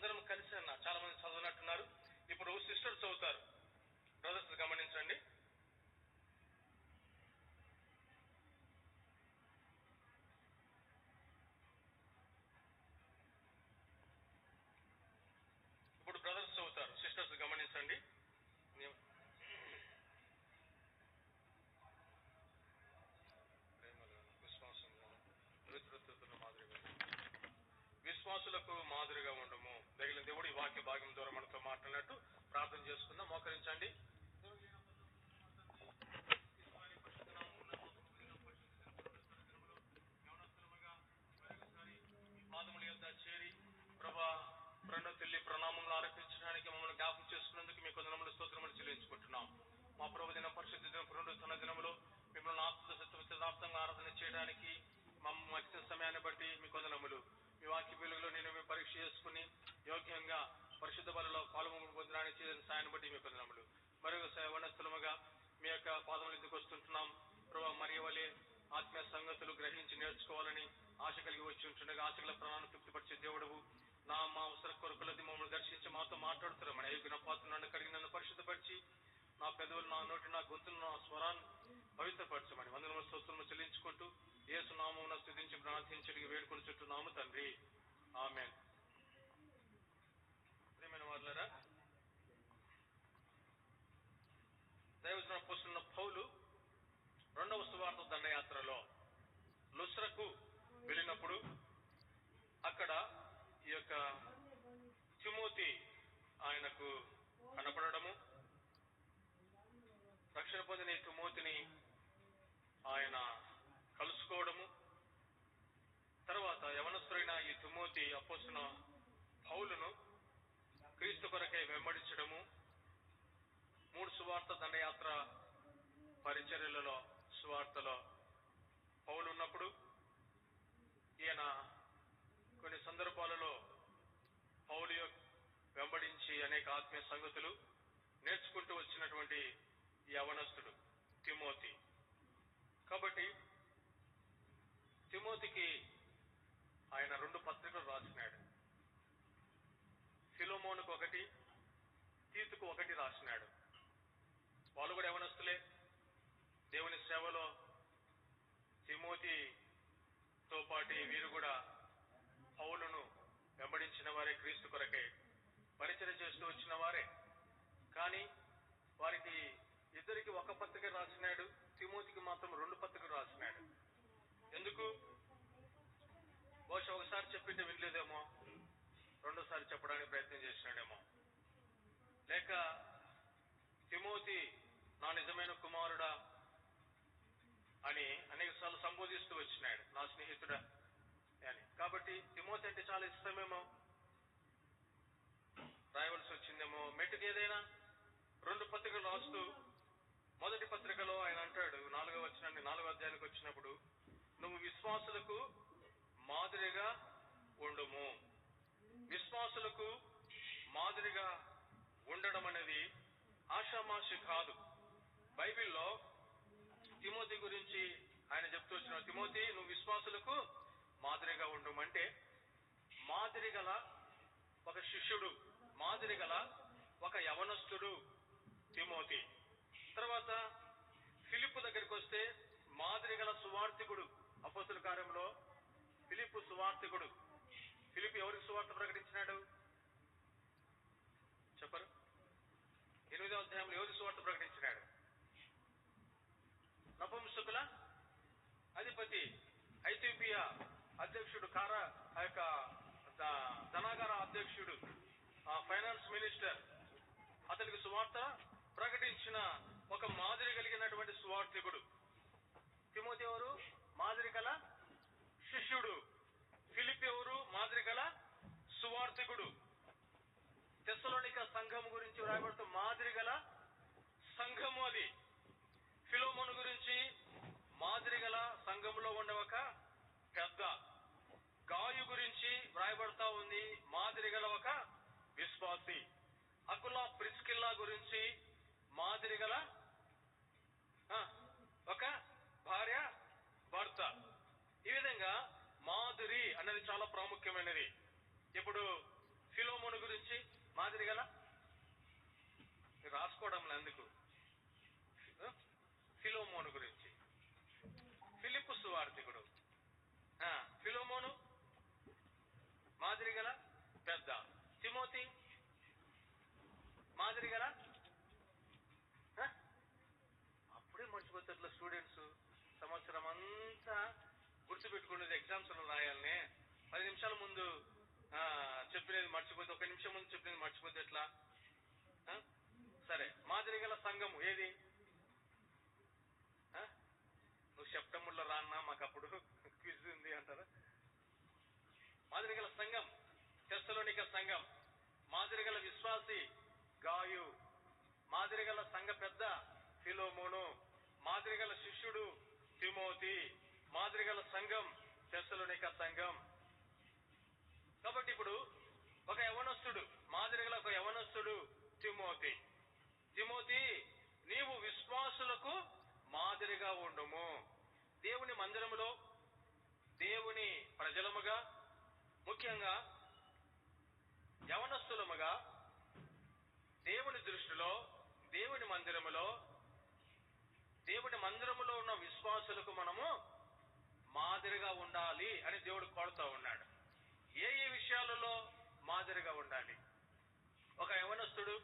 అందరం కలిసి అన్న చాలా మంది చదవనట్టున్నారు. ఇప్పుడు సిస్టర్స్ చదువుతారు. బ్రదర్స్ గమనించండి. ఇప్పుడు బ్రదర్స్ చదువుతారు, సిస్టర్స్ గమనించండి. విశ్వాసులకు మాదిరిగా ఉండము. తగిలిన దేవుడు ఈ వాక్య భాగం ద్వారా మనతో మాట్లాడినట్టు ప్రార్థన చేసుకుందాం. మోకరించండి. పాదముల యొద్ద చేరి ప్రభా రెండో తెల్లి ప్రణామంలో ఆరోపించడానికి మమ్మల్ని జ్ఞాపకం చేసుకున్నందుకు మీ కొందరములు స్తోత్రములు చెల్లించుకుంటున్నాం. మా ప్రభు దినం, పరిశుద్ధ దినం, పునరుద్ధరణ దినములో మిమ్మల్ని ఆత్మ సత్యదాప్తంగా ఆరాధన చేయడానికి మమ్మల్ని ఇచ్చిన సమయాన్ని బట్టి మీ కొందరములు. మీ వాక్య వెలుగులో నేను పరీక్ష చేసుకుని యోగ్యంగా పరిశుద్ధ బలలో పాల్గొని పొందడానికి చేసిన సాయాన్ని బట్టి మీ కొందరములు. మరొక సేవనస్థలముగా మీ యొక్క పాదములు ఎందుకు వస్తుంటున్నాం ప్రభావ. మరియు వలె ఆత్మీయ సంగతులు గ్రహించి నేర్చుకోవాలని ఆశ కలిగి వచ్చి ఉంటుండగా ఆశగల ప్రాణాన్ని తృప్తిపరిచే దేవుడవు మా అవసర కొరకులది మమ్మల్ని దర్శించి మాతో మాట్లాడుతున్నారు. మన అయోగ్య పాత్ర నన్ను కలిగి నన్ను పరిశుద్ధపరిచి నా పెదవులు, నా నోటి, నా గొంతులు, నా స్వరాన్ని పవిత్రపరచమని వందనముల స్తోత్రములు చెల్లించుకుంటూ యేసు నామమున స్తుతించి ప్రార్థించి వేడుకొని చుట్టూనాము తండ్రి. ఆమేన్. ప్రియమైన వారులారా, దైవజనుడు అపోస్తలుడైన పౌలు రెండవ సువార్త దండయాత్రలో లుస్త్రకు వెళ్ళినప్పుడు అక్కడ ఈ యొక్క తిమోతి ఆయనకు కనపడము, రక్షణ పొందిన ఈ తిమోతిని ఆయన కలుసుకోవడము, తర్వాత యవనస్తుడైన ఈ తిమోతి అపోస్తలుడైన పౌలును క్రీస్తు కొరకై వెంబడించడము, 3 సువార్త దండయాత్ర పరిచర్యలలో సువార్తలో పౌలు ఉన్నప్పుడు ఈయన కొన్ని సందర్భాలలో పౌలు వెంబడించి అనేక ఆత్మీయ సంగతులు నేర్చుకుంటూ వచ్చినటువంటి యవనస్తుడు తిమోతి. కాబట్టి తిమోతికి ఆయన 2 పత్రికలు రాసినాడు. ఫిలోమోనుకు 1, తీతుకు 1 రాసినాడు. వాళ్ళు కూడా యవనస్తులే. దేవుని సేవలో తిమోతితో పాటు వీరు కూడా పౌలును వెంబడించిన వారే, క్రీస్తు కొరకే పరిచర్య చేస్తూ వచ్చిన వారే. కానీ వారికి ఇద్దరికి 1 పత్రిక రాసినాడు, తిమోతికి మాత్రం 2 పత్రికలు రాసినాడు. ఎందుకు? బహుశా ఒకసారి చెప్పింటే వినలేదేమో, రెండోసారి చెప్పడానికి ప్రయత్నం చేసినాడేమో, లేక తిమోతి నా నిజమైన కుమారుడా అని అనేక సార్లు సంబోధిస్తూ వచ్చినాడు, నా స్నేహితుడా అని. కాబట్టి తిమోతి అంటే చాలా ఇష్టమేమో, రాయవలసి వచ్చిందేమో. మెట్టుకు ఏదైనా 2 పత్రికలు రాస్తూ మొదటి పత్రికలో ఆయన అంటాడు, 4వ వచనాన్ని 4వ అధ్యాయానికి వచ్చినప్పుడు, నువ్వు విశ్వాసులకు మాదిరిగా ఉండుము. విశ్వాసులకు మాదిరిగా ఉండడం అనేది ఆషామాషి కాదు. బైబిల్లో తిమోతి గురించి ఆయన చెప్తూ వచ్చిన, తిమోతి నువ్వు విశ్వాసులకు మాదిరిగా ఉండమంటే మాదిరి గల ఒక శిష్యుడు, మాదిరి గల ఒక యవనస్తుడు తిమోతి. తర్వాత ఫిలిప్పు దగ్గరికి వస్తే మాదిరి గల సువార్థికుడు. అపోస్తలుల కార్యంలో ఫిలిప్పు సువార్థికుడు. ఫిలిప్పు ఎవరికి సువార్త ప్రకటించినాడు చెప్పరు? 8వ అధ్యాయంలో ఎవరి సువార్త ప్రకటించినాడు? నపుంసకుల అధిపతి, ఐథియోపియా అధ్యక్షుడు, ఆ యొక్క ధనాగార అధ్యక్షుడు, ఫైనాన్స్ మినిస్టర్, అతనికి సువార్త ప్రకటించిన ఒక మాదిరి కలిగినటువంటి సువార్థికుడు. తిమోతి ఎవరు? మాదిరి గల శిష్యుడు. ఫిలిప్ ఎవరు? మాదిరి గల సువార్థికుడు. తెస్సలోనిక సంఘం గురించి వ్రాయబడుతూ మాదిరి గల సంఘము అది. ఫిలోమోను గురించి మాదిరి గల సంఘములో ఉండే ఒక పెద్ద. గాయు గురించి వ్రాయబడతా ఉంది, మాదిరి గల ఒక విశ్వాసి. అకులా ప్రిస్కిల్లా గురించి మాదిరి గల ఒక భార్య భర్త. ఈ విధంగా మాదిరి అనేది చాలా ప్రాముఖ్యమైనది. ఇప్పుడు ఫిలోమోను అందుకు. ఫిలోమోను గురించి, ఫిలిప్పు సువార్తికుడు. ఫిలోమోను మాదిరి గల పెద్ద, తిమోతి మాదిరి గల. అప్పుడే మర్చిపోతారు స్టూడెంట్స్. సంవత్సరం అంతా గుర్తుపెట్టుకునేది ఎగ్జామ్స్ రాయాలనే. 10 నిమిషాల ముందు చెప్పినది మర్చిపోతే, 1 నిమిషం ముందు చెప్పినది మర్చిపోతే ఎట్లా? సరే, మాదిరి గల సంఘము ఏది? నువ్వు సెప్టెంబర్లో రాన్నా, మాకు అప్పుడు క్విజ్ ఉంది అంటారా? మాదిరి గల సంఘం తెస్సలోనిక సంఘం, మాదిరి గల విశ్వాసి గాయు, మాదిరి గల సంఘ పెద్ద ఫిలోమోను, మాదిరి గల శిష్యుడు తిమోతి, మాదిరి గల సంఘం తెస్సలోనిక సంఘం. కాబట్టి ఇప్పుడు ఒక యవనస్తుడు, మాదిరి గల ఒక యవనస్తుడు తిమోతి. తిమోతి, నీవు విశ్వాసులకు మాదిరిగా ఉండుము. దేవుని మందిరములో, దేవుని ప్రజలముగా, ముఖ్యంగా యవనస్తులముగా, దేవుని దృష్టిలో, దేవుని మందిరములో ఉన్న విశ్వాసులకు మనము మాదిరిగా ఉండాలి అని దేవుడు కోరుతూ ఉన్నాడు. ఏ విషయాలలో మాదిరిగా ఉండాలి? ఒక యవనస్తుడు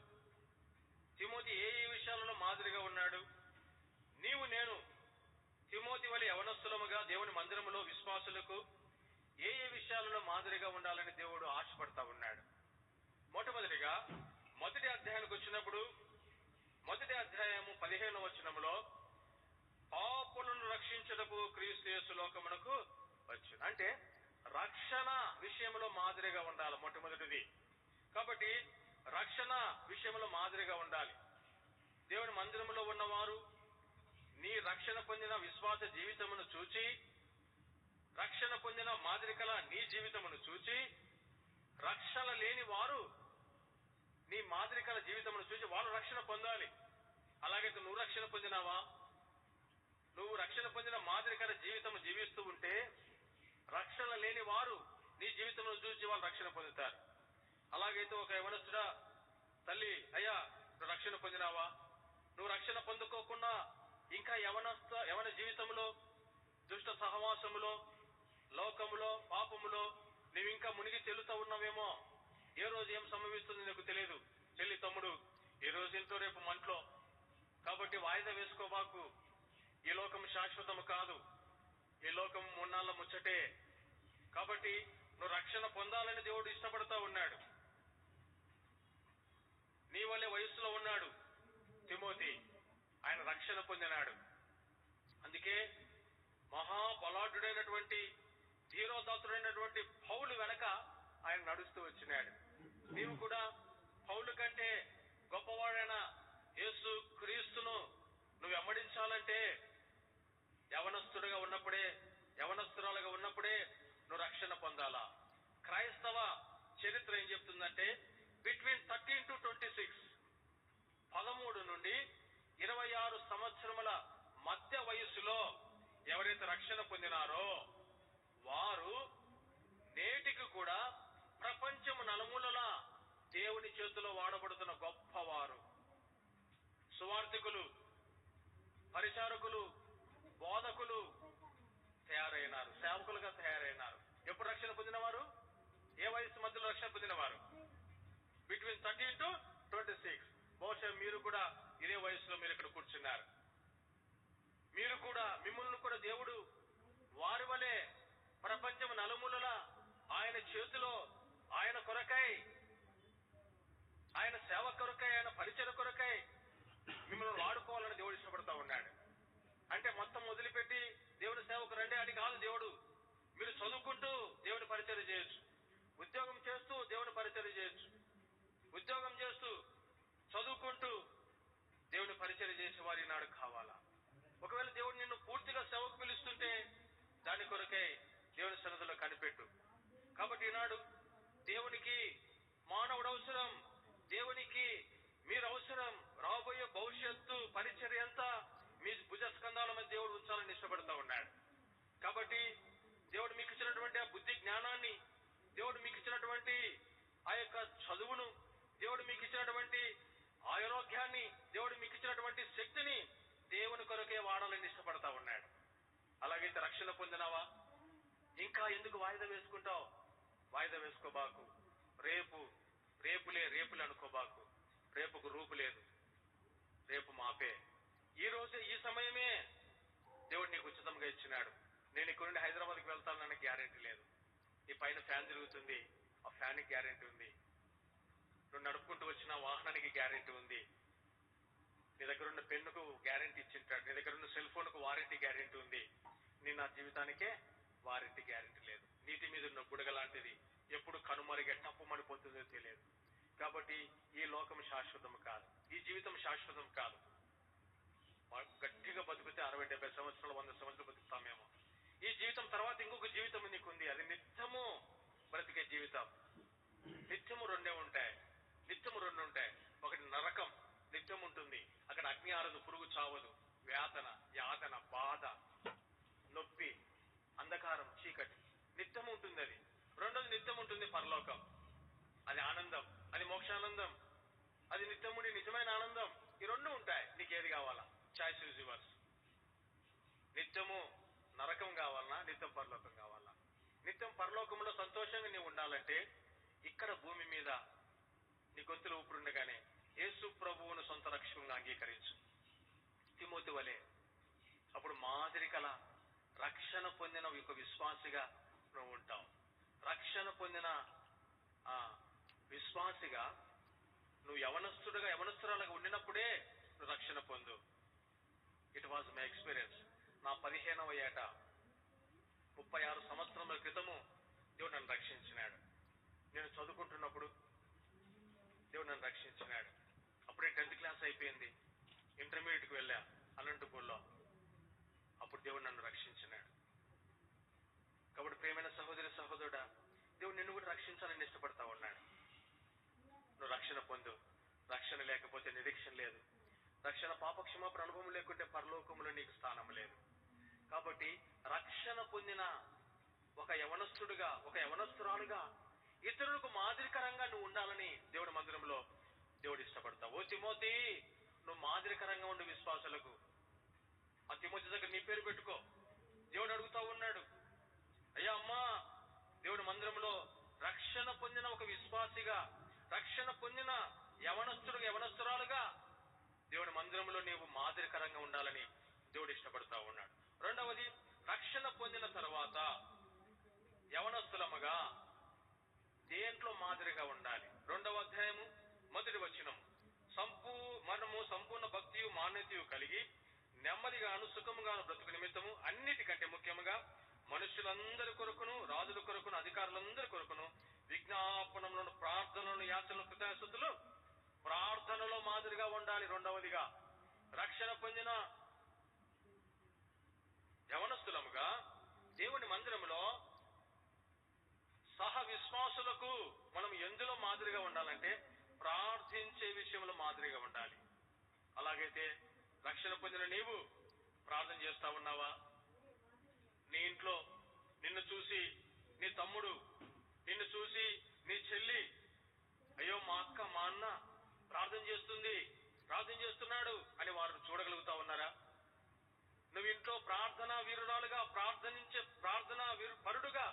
తిమోతి ఏ విషయాలలో మాదిరిగా ఉన్నాడు? నీవు నేను తిమోతి వలె యవనస్తులముగా దేవుని మందిరములో విశ్వాసులకు ఏ విషయాలలో మాదిరిగా ఉండాలని దేవుడు ఆశపడతా ఉన్నాడు. మొట్టమొదటిగా మొదటి అధ్యాయానికి వచ్చినప్పుడు, మొదటి అధ్యాయము 15వ వచనములో, పాపులను రక్షించుటకు క్రీస్తు యేసు లోకమునకు వచ్చును. అంటే రక్షణ విషయంలో మాదిరిగా ఉండాలి మొట్టమొదటిది. కాబట్టి రక్షణ విషయంలో మాదిరిగా ఉండాలి. దేవుని మందిరములో ఉన్నవారు నీ రక్షణ పొందిన విశ్వాస జీవితమును చూచి, రక్షణ పొందిన మాదిరికల నీ జీవితమును చూచి, రక్షణ లేని వారు నీ మాదిరికల జీవితమును చూసి వాళ్ళు రక్షణ పొందాలి. అలాగైతే నువ్వు రక్షణ పొందినావా? నువ్వు రక్షణ పొందిన మాదిరికల జీవితము జీవిస్తూ ఉంటే రక్షణ లేని వారు నీ జీవితమును చూసి వాళ్ళు రక్షణ పొందుతారు. అలాగైతే ఒక యవనస్తుడా, తల్లి, అయ్యా నువ్వు రక్షణ పొందినావా? నువ్వు రక్షణ పొందుకోకుండా ఇంకా యవన జీవితంలో, దుష్ట సహవాసములో, లోకములో, పాపములో నువ్వు ఇంకా మునిగి తేలుతూ ఉన్నావేమో. ఏ రోజు ఏం సంభవిస్తుంది నీకు తెలియదు. చెల్లి, తమ్ముడు, ఈ రోజు ఇంట్లో రేపు మంట్లో. కాబట్టి వాయిదా వేసుకోబాకు. ఈ లోకం శాశ్వతము కాదు. ఈ లోకం 3 నాళ్ళ ముచ్చటే. కాబట్టి నువ్వు రక్షణ పొందాలని దేవుడు ఇష్టపడతా ఉన్నాడు. నీ వల్లే వయస్సులో ఉన్నాడు తిమోతి, ఆయన రక్షణ పొందినాడు. అందుకే మహాబలాఢ్యుడైనటువంటి, ధీరోదాతుడైనటువంటి పౌలు వెనక ఆయన నడుస్తూ వచ్చినాడు. నీవు కూడా పౌలు కంటే గొప్పవాడైన యేసు క్రీస్తును నువ్వు వెంబడించాలంటే యవనస్తుడుగా ఉన్నప్పుడే, యవనస్తురాలుగా ఉన్నప్పుడే నువ్వు రక్షణ పొందాలా. క్రైస్తవ చరిత్ర ఏం చెప్తుందంటే, బిట్వీన్ 13 to 26, 13 నుండి 26 సంవత్సరముల మధ్య వయస్సులో ఎవరైతే రక్షణ పొందినారో వారు నేటికి కూడా ప్రపంచము నలుమూలలా దేవుని చేతిలో వాడబడుతున్న గొప్పవారు. సువార్థికులు, పరిచారకులు, బోధకులు తయారైనారు, సేవకులుగా తయారైనారు. ఎప్పుడు రక్షణ పొందినవారు? ఏ వయసు మధ్యలో రక్షణ పొందినవారు? Between 13 to 26. బహుశా మీరు కూడా ఇదే వయసులో మీరు ఇక్కడ కూర్చున్నారు. మీరు కూడా, మిమ్మల్ని కూడా దేవుడు వారి వలె ప్రపంచం నలుమూలలా ఆయన చేతిలో, ఆయన కొరకై, ఆయన సేవ కొరకై, ఆయన పరిచయ కొరకై మిమ్మల్ని వాడుకోవాలని దేవుడు ఇష్టపడతా ఉన్నాడు. అంటే మొత్తం వదిలిపెట్టి దేవుని సేవకు రండి అని కాదు దేవుడు. మీరు చదువుకుంటూ దేవుని పరిచయం చేయొచ్చు, ఉద్యోగం చేస్తూ దేవుని పరిచయం చేయొచ్చు, ఉద్యోగం చేస్తూ చదువుకుంటూ దేవుని పరిచయం చేసే వారి నాడు కావాలా. ఒకవేళ దేవుడు నిన్ను పూర్తిగా సేవకు పిలుస్తుంటే దాని కొరకై దేవుని సన్నిధిలో కనిపెట్టు. కాబట్టి ఈనాడు దేవునికి మానవుడు అవసరం, దేవునికి మీరు అవసరం. రాబోయే భవిష్యత్తు పరిచర్య అంతా మీ భుజస్కంధాల మీద దేవుడు ఉంచాలని ఇష్టపడతా ఉన్నాడు. కాబట్టి దేవుడు మీకు ఇచ్చినటువంటి ఆ బుద్ధి జ్ఞానాన్ని, దేవుడు మీకు ఇచ్చినటువంటి ఆ యొక్క చదువును, దేవుడు మీకు ఇచ్చినటువంటి ఆరోగ్యాన్ని, దేవుడు మీకు కొరకే వాడాలని ఇష్టపడతా ఉన్నాడు. అలాగైతే రక్షణ పొందినావా? ఇంకా ఎందుకు వాయిదా వేసుకుంటావు? వాయిదా వేసుకోబాకు. రేపులే అనుకోబాకు. రేపుకు రూపు లేదు. రేపు మాపే. ఈ రోజే, ఈ సమయమే దేవుడు నీకు ఉచితంగా ఇచ్చినాడు. నేను ఇక్కడ నుండి హైదరాబాద్కి వెళ్తానన్న గ్యారెంటీ లేదు. ఈ పైన ఫ్యాన్ తిరుగుతుంది, ఆ ఫ్యాన్ కి గ్యారెంటీ ఉంది. నువ్వు నడుపుకుంటూ వచ్చిన వాహనానికి గ్యారెంటీ ఉంది. నీ దగ్గర ఉన్న పెన్నుకు గ్యారెంటీ ఇచ్చింటాడు. నీ దగ్గర ఉన్న సెల్ ఫోన్ కు వారంటీ గ్యారెంటీ ఉంది. నా జీవితానికే వారంటీ గ్యారెంటీ లేదు. నీటి మీద ఉన్న బుడగ లాంటిది, ఎప్పుడు కనుమరుగే టప్పుమనిపోతుందో తెలియదు. కాబట్టి ఈ లోకం శాశ్వతం కాదు, ఈ జీవితం శాశ్వతం కాదు. గట్టిగా బతికితే 60-70 సంవత్సరాలు, 100 సంవత్సరాలు బతుకుతామేమో. ఈ జీవితం తర్వాత ఇంకొక జీవితం నీకుంది, అది నిత్యము బ్రతికే జీవితం. నిత్యము రెండే ఉంటాయి. ఒకటి నరకం నిత్యం ఉంటుంది, అక్కడ అగ్ని ఆరదు, పురుగు చావదు, యాతన, బాధ, నొప్పి, అంధకారం, చీకటి నిత్యం ఉంటుంది. అది రెండోది నిత్యం ఉంటుంది పరలోకం. అది ఆనందం, అది మోక్షానందం, అది నిత్యముడి నిజమైన ఆనందం. ఈ రెండు ఉంటాయి. నీకు ఏది కావాలా? Choice is yours. నిత్యము నరకం కావాలన్నా, నిత్యం పరలోకం కావాలా? నిత్యం పరలోకంలో సంతోషంగా నీవు ఉండాలంటే ఇక్కడ భూమి మీద నీ గొంతులు ఊపిరుండగానే యేసు ప్రభువును సొంత రక్షకునిగా అంగీకరించు, తిమోతి వలె. అప్పుడు మాదిరి కల రక్షణ పొందిన ఒక విశ్వాసిగా నువ్వు ఉంటావు. రక్షణ పొందిన విశ్వాసిగా నువ్వు యవనస్తురాలుగా ఉండినప్పుడే నువ్వు రక్షణ పొందు. It was my experience. నా 15వ ఏట 36 సంవత్సరముల క్రితము దేవుడు నన్ను రక్షించినాడు. నేను చదువుకుంటున్నప్పుడు దేవుడు నన్ను రక్షించినాడు. అప్పుడే 10th క్లాస్ అయిపోయింది. ఇంటర్మీడియట్కి వెళ్ళా అనంతపూర్లో. అప్పుడు దేవుడు నన్ను రక్షించినాడు. కాబట్టి ప్రియమైన సహోదరుడా, దేవుడు నిన్ను కూడా రక్షించాలని ఇష్టపడతా ఉన్నాడు. నువ్వు రక్షణ పొందు. రక్షణ లేకపోతే నిరీక్షణ లేదు. రక్షణ పాపక్షమాపణ అనుభవం లేకుంటే పరలోకంలో నీకు స్థానం లేదు. కాబట్టి రక్షణ పొందిన ఒక యవనస్తుడుగా, ఒక యవనస్తురాలుగా ఇతరులకు మాదిరికరంగా నువ్వు ఉండాలని దేవుడి మందిరంలో దేవుడు ఇష్టపడతావు. ఓ తిమోతి, నువ్వు మాదిరికరంగా ఉండు విశ్వాసులకు. ఆ తిమోతి దగ్గర నీ పేరు పెట్టుకో. దేవుడు అడుగుతా ఉన్నాడు, అయ్యా అమ్మా, దేవుడి మందిరంలో రక్షణ పొందిన ఒక విశ్వాసిగా, రక్షణ పొందిన యవనస్తురాలుగా దేవుడి మందిరంలో నీవు మాదిరికరంగా ఉండాలని దేవుడు ఇష్టపడతా ఉన్నాడు. రెండవది, రక్షణ పొందిన తర్వాత యవనస్తులముగా దేంట్లో మాదిరిగా ఉండాలి? 2వ అధ్యాయము 1వ వచనం. మనము సంపూర్ణ భక్తియు మాన్యతయు కలిగి నెమ్మదిగాను సుఖముగాను బ్రతుకు నిమిత్తము అన్నిటికంటే ముఖ్యముగా మనుషులందరి కొరకును, రాజుల కొరకును, అధికారులందరి కొరకును విజ్ఞాపనములను, ప్రార్థనలను, యాచనలు, కృతజ్ఞతలు ప్రార్థనలో మాదిరిగా ఉండాలి. రెండవదిగా, రక్షణ పొందిన యవనస్తులముగా దేవుని మందిరంలో సహ విశ్వాసులకు మనం ఎందులో మాదిరిగా ఉండాలంటే ప్రార్థించే విషయంలో మాదిరిగా ఉండాలి. అలాగైతే రక్షణ పొందిన నీవు ప్రార్థన చేస్తా ఉన్నావా? నీ ఇంట్లో నిన్ను చూసి నీ తమ్ముడు, నిన్ను చూసి నీ చెల్లి, అయ్యో మా అక్క, మా అన్న ప్రార్థన చేస్తున్నాడు అని వారు చూడగలుగుతా ఉన్నారా? నువ్వు ఇంట్లో ప్రార్థనా వీరురాలుగా, ప్రార్థనా పరుడుగా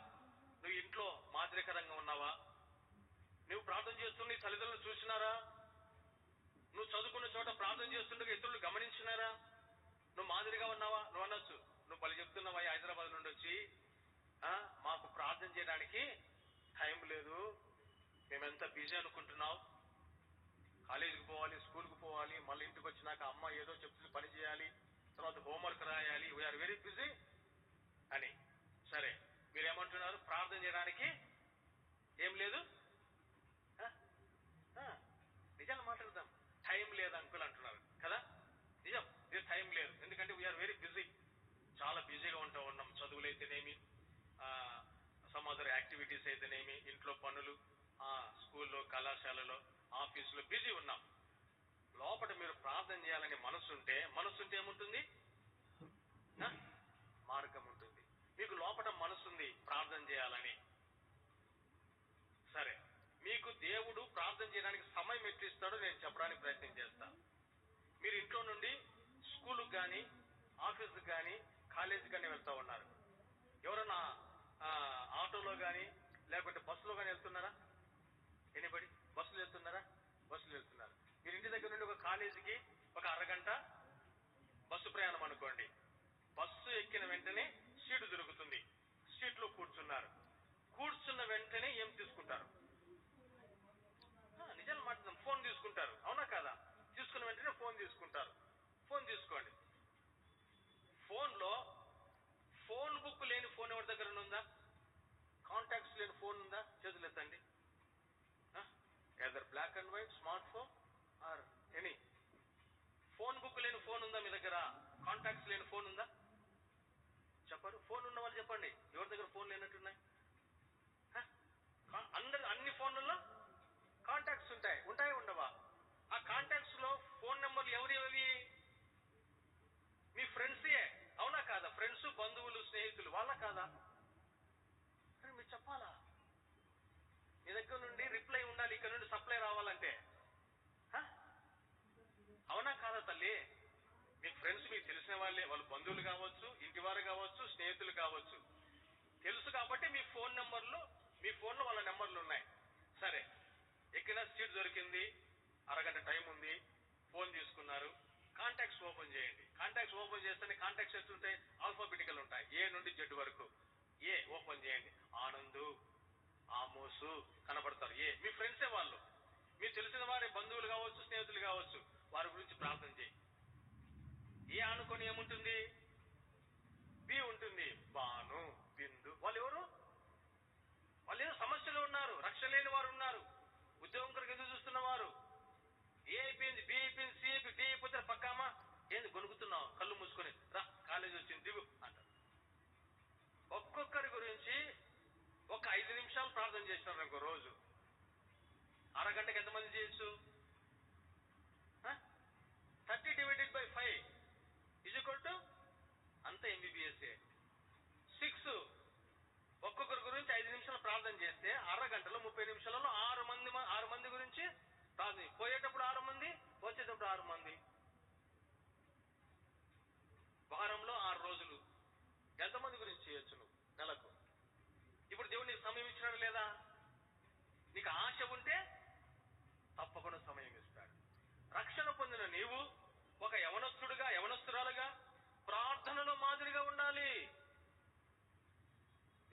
నువ్వు ఇంట్లో మాదిరికరంగా ఉన్నావా? నువ్వు ప్రార్థన చేస్తున్న నీ తల్లిదండ్రులు చూసినారా? నువ్వు చదువుకున్న చోట ప్రార్థన చేస్తుండగా ఇతరులు గమనించినారా? నువ్వు మాదిరిగా ఉన్నావా? నువ్వు అనొచ్చు, నువ్వు పలు చెప్తున్నావా హైదరాబాద్ నుండి వచ్చి, మాకు ప్రార్థన చేయడానికి టైం లేదు, మేమెంత బిజీ అనుకుంటున్నావు, కాలేజీకి పోవాలి, స్కూల్కి పోవాలి, మళ్ళీ ఇంటికి వచ్చినాక అమ్మ ఏదో చెప్తుంది పని చేయాలి, తర్వాత హోంవర్క్ రాయాలి, వీఆర్ వెరీ బిజీ అని. సరే, మీరేమంటున్నారు? ప్రార్థన చేయడానికి ఏం లేదు, నిజాన్ని మాట్లాడదాం, టైం లేదు అంకుల్ అంటున్నారు కదా. నిజం, ఇది టైం లేదు. ఎందుకంటే వీఆర్ వెరీ బిజీ, చాలా బిజీగా ఉన్నాం. చదువులు అయితేనేమి, సమ్ అదర్ యాక్టివిటీస్ అయితేనేమి, ఇంట్లో పనులు, స్కూల్లో, కళాశాలలో, ఆఫీసులో బిజీ ఉన్నాం. లోపల మీరు ప్రార్థన చేయాలని మనసుంటే ఏముంటుంది? మార్గం ఉంటుంది. మీకు లోపల మనసుంది ప్రార్థన చేయాలని. సరే, మీకు దేవుడు ప్రార్థన చేయడానికి సమయం ఎట్లిస్తాడో నేను చెప్పడానికి ప్రయత్నం చేస్తా. మీరు ఇంట్లో నుండి స్కూలుకు కానీ, ఆఫీస్కి కానీ కాలేజీకి కానీ వెళ్తా ఉన్నారు. ఎవరన్నా ఆటోలో కానీ లేకుంటే బస్సులో కానీ వెళ్తున్నారా? ఎనిబడి బస్సులు వెళ్తున్నారా? బస్సులు వెళ్తున్నారు. మీరు ఇంటి దగ్గర నుండి ఒక కాలేజీకి ఒక అరగంట బస్సు ప్రయాణం అనుకోండి. బస్సు ఎక్కిన వెంటనే సీటు దొరుకుతుంది. సీట్లో కూర్చున్నారు. కూర్చున్న వెంటనే ఏం తీసుకుంటారు? నిజాలు మాట్లాడదాం. ఫోన్ తీసుకుంటారు. అవునా కాదా? తీసుకున్న వెంటనే ఫోన్ తీసుకుంటారు. ఫోన్ తీసుకోండి. ఫోన్లో ఫోన్ బుక్ లేని ఫోన్ ఎవరి దగ్గర ఉందా? కాంటాక్ట్స్ లేని ఫోన్ ఉందా? చేతులు ఎత్తండి. Either black and white, smart phone or any. Phone book లేని ఫోన్ ఉందా మీ దగ్గర? కాంటాక్ట్స్ లేని ఫోన్ ఉందా? చెప్పరు. ఫోన్ ఉన్న వాళ్ళు చెప్పండి. ఎవరి దగ్గర ఫోన్ లేనట్టున్నాయి? అందరు అన్ని ఫోన్లలో కాంటాక్ట్స్ ఉంటాయి ఉండవా? ఆ కాంటాక్ట్స్ లో ఫోన్ నెంబర్లు ఎవరి? మీ ఫ్రెండ్సే. అవునా కాదా? ఫ్రెండ్స్, బంధువులు, స్నేహితులు వాళ్ళ కాదా? మీరు చెప్పాలా? మీ దగ్గర నుండి రిప్లై ఉండాలి. ఇక్కడ నుండి సప్లై రావాలంటే. అవునా కాదా తల్లి? మీ ఫ్రెండ్స్ మీకు తెలిసిన వాళ్ళే. వాళ్ళు బంధువులు కావచ్చు, ఇంటివారు కావచ్చు, స్నేహితులు కావచ్చు. తెలుసు కాబట్టి మీ ఫోన్ నెంబర్లు, మీ ఫోన్లో వాళ్ళ నెంబర్లు ఉన్నాయి. సరే, ఎక్కిన సీట్ దొరికింది. అరగంట టైం ఉంది. ఫోన్ తీసుకున్నారు. కాంటాక్ట్స్ ఓపెన్ చేయండి. కాంటాక్ట్స్ ఓపెన్ చేస్తేనే కాంటాక్ట్స్ ఎట్లుంటాయి? ఆల్ఫాబెటికల్ ఉంటాయి. ఏ నుండి జెడ్ వరకు. ఏ ఓపెన్ చేయండి. ఆనందు, ఆమోసు కనపడతారు. ఏ మీ ఫ్రెండ్సే వాళ్ళు. మీరు తెలిసిన వారి బంధువులు కావచ్చు, స్నేహితులు కావచ్చు. వారి గురించి ప్రార్థన చేయి. ఏ అనుకొని ఏముంటుంది? బి ఉంటుంది. బాను, బిందు. వాళ్ళు ఎవరు? వాళ్ళు ఏదో సమస్యలు ఉన్నారు. రక్షణ లేని వారు ఉన్నారు. ఉద్యోగం కొరకు ఎదురు చూస్తున్న వారు. ఏ అయిపోయింది, బి అయిపోయింది, సి అయిపోయింది, డి అయిపోతే పక్కామా? ఏంది గొనుగుతున్నావు? కళ్ళు మూసుకొని రా, కాలేజీ వచ్చింది, దిగు అంటారు. ఒక్కొక్కరి గురించి ఒక 5 నిమిషాలు ప్రార్థన చేసినారు ఒక రోజు. అరగంటకి ఎంతమంది చేయొచ్చు? 30 డివైడెడ్ బై 5 = అంత ఎంబీబీఎస్ 6. ఒక్కొక్కరి గురించి 5 నిమిషాలు ప్రార్థన చేస్తే అరగంటలో 30 నిమిషాలలో 6 మంది గురించి ప్రార్థన. పోయేటప్పుడు 6 మంది, వచ్చేటప్పుడు 6 మంది. వారంలో 6 రోజులు. ఎంతమంది గురించి చేయొచ్చు నువ్వు నెలకు? ఇప్పుడు దేవుడు నీకు సమయం ఇచ్చినాడు లేదా? నీకు ఆశ ఉంటే తప్పకుండా సమయం ఇస్తాడు. రక్షణ పొందిన నీవు ఒక యవనస్తుడుగా, యవనస్తురాలుగా ప్రార్థనలో మాదిరిగా ఉండాలి.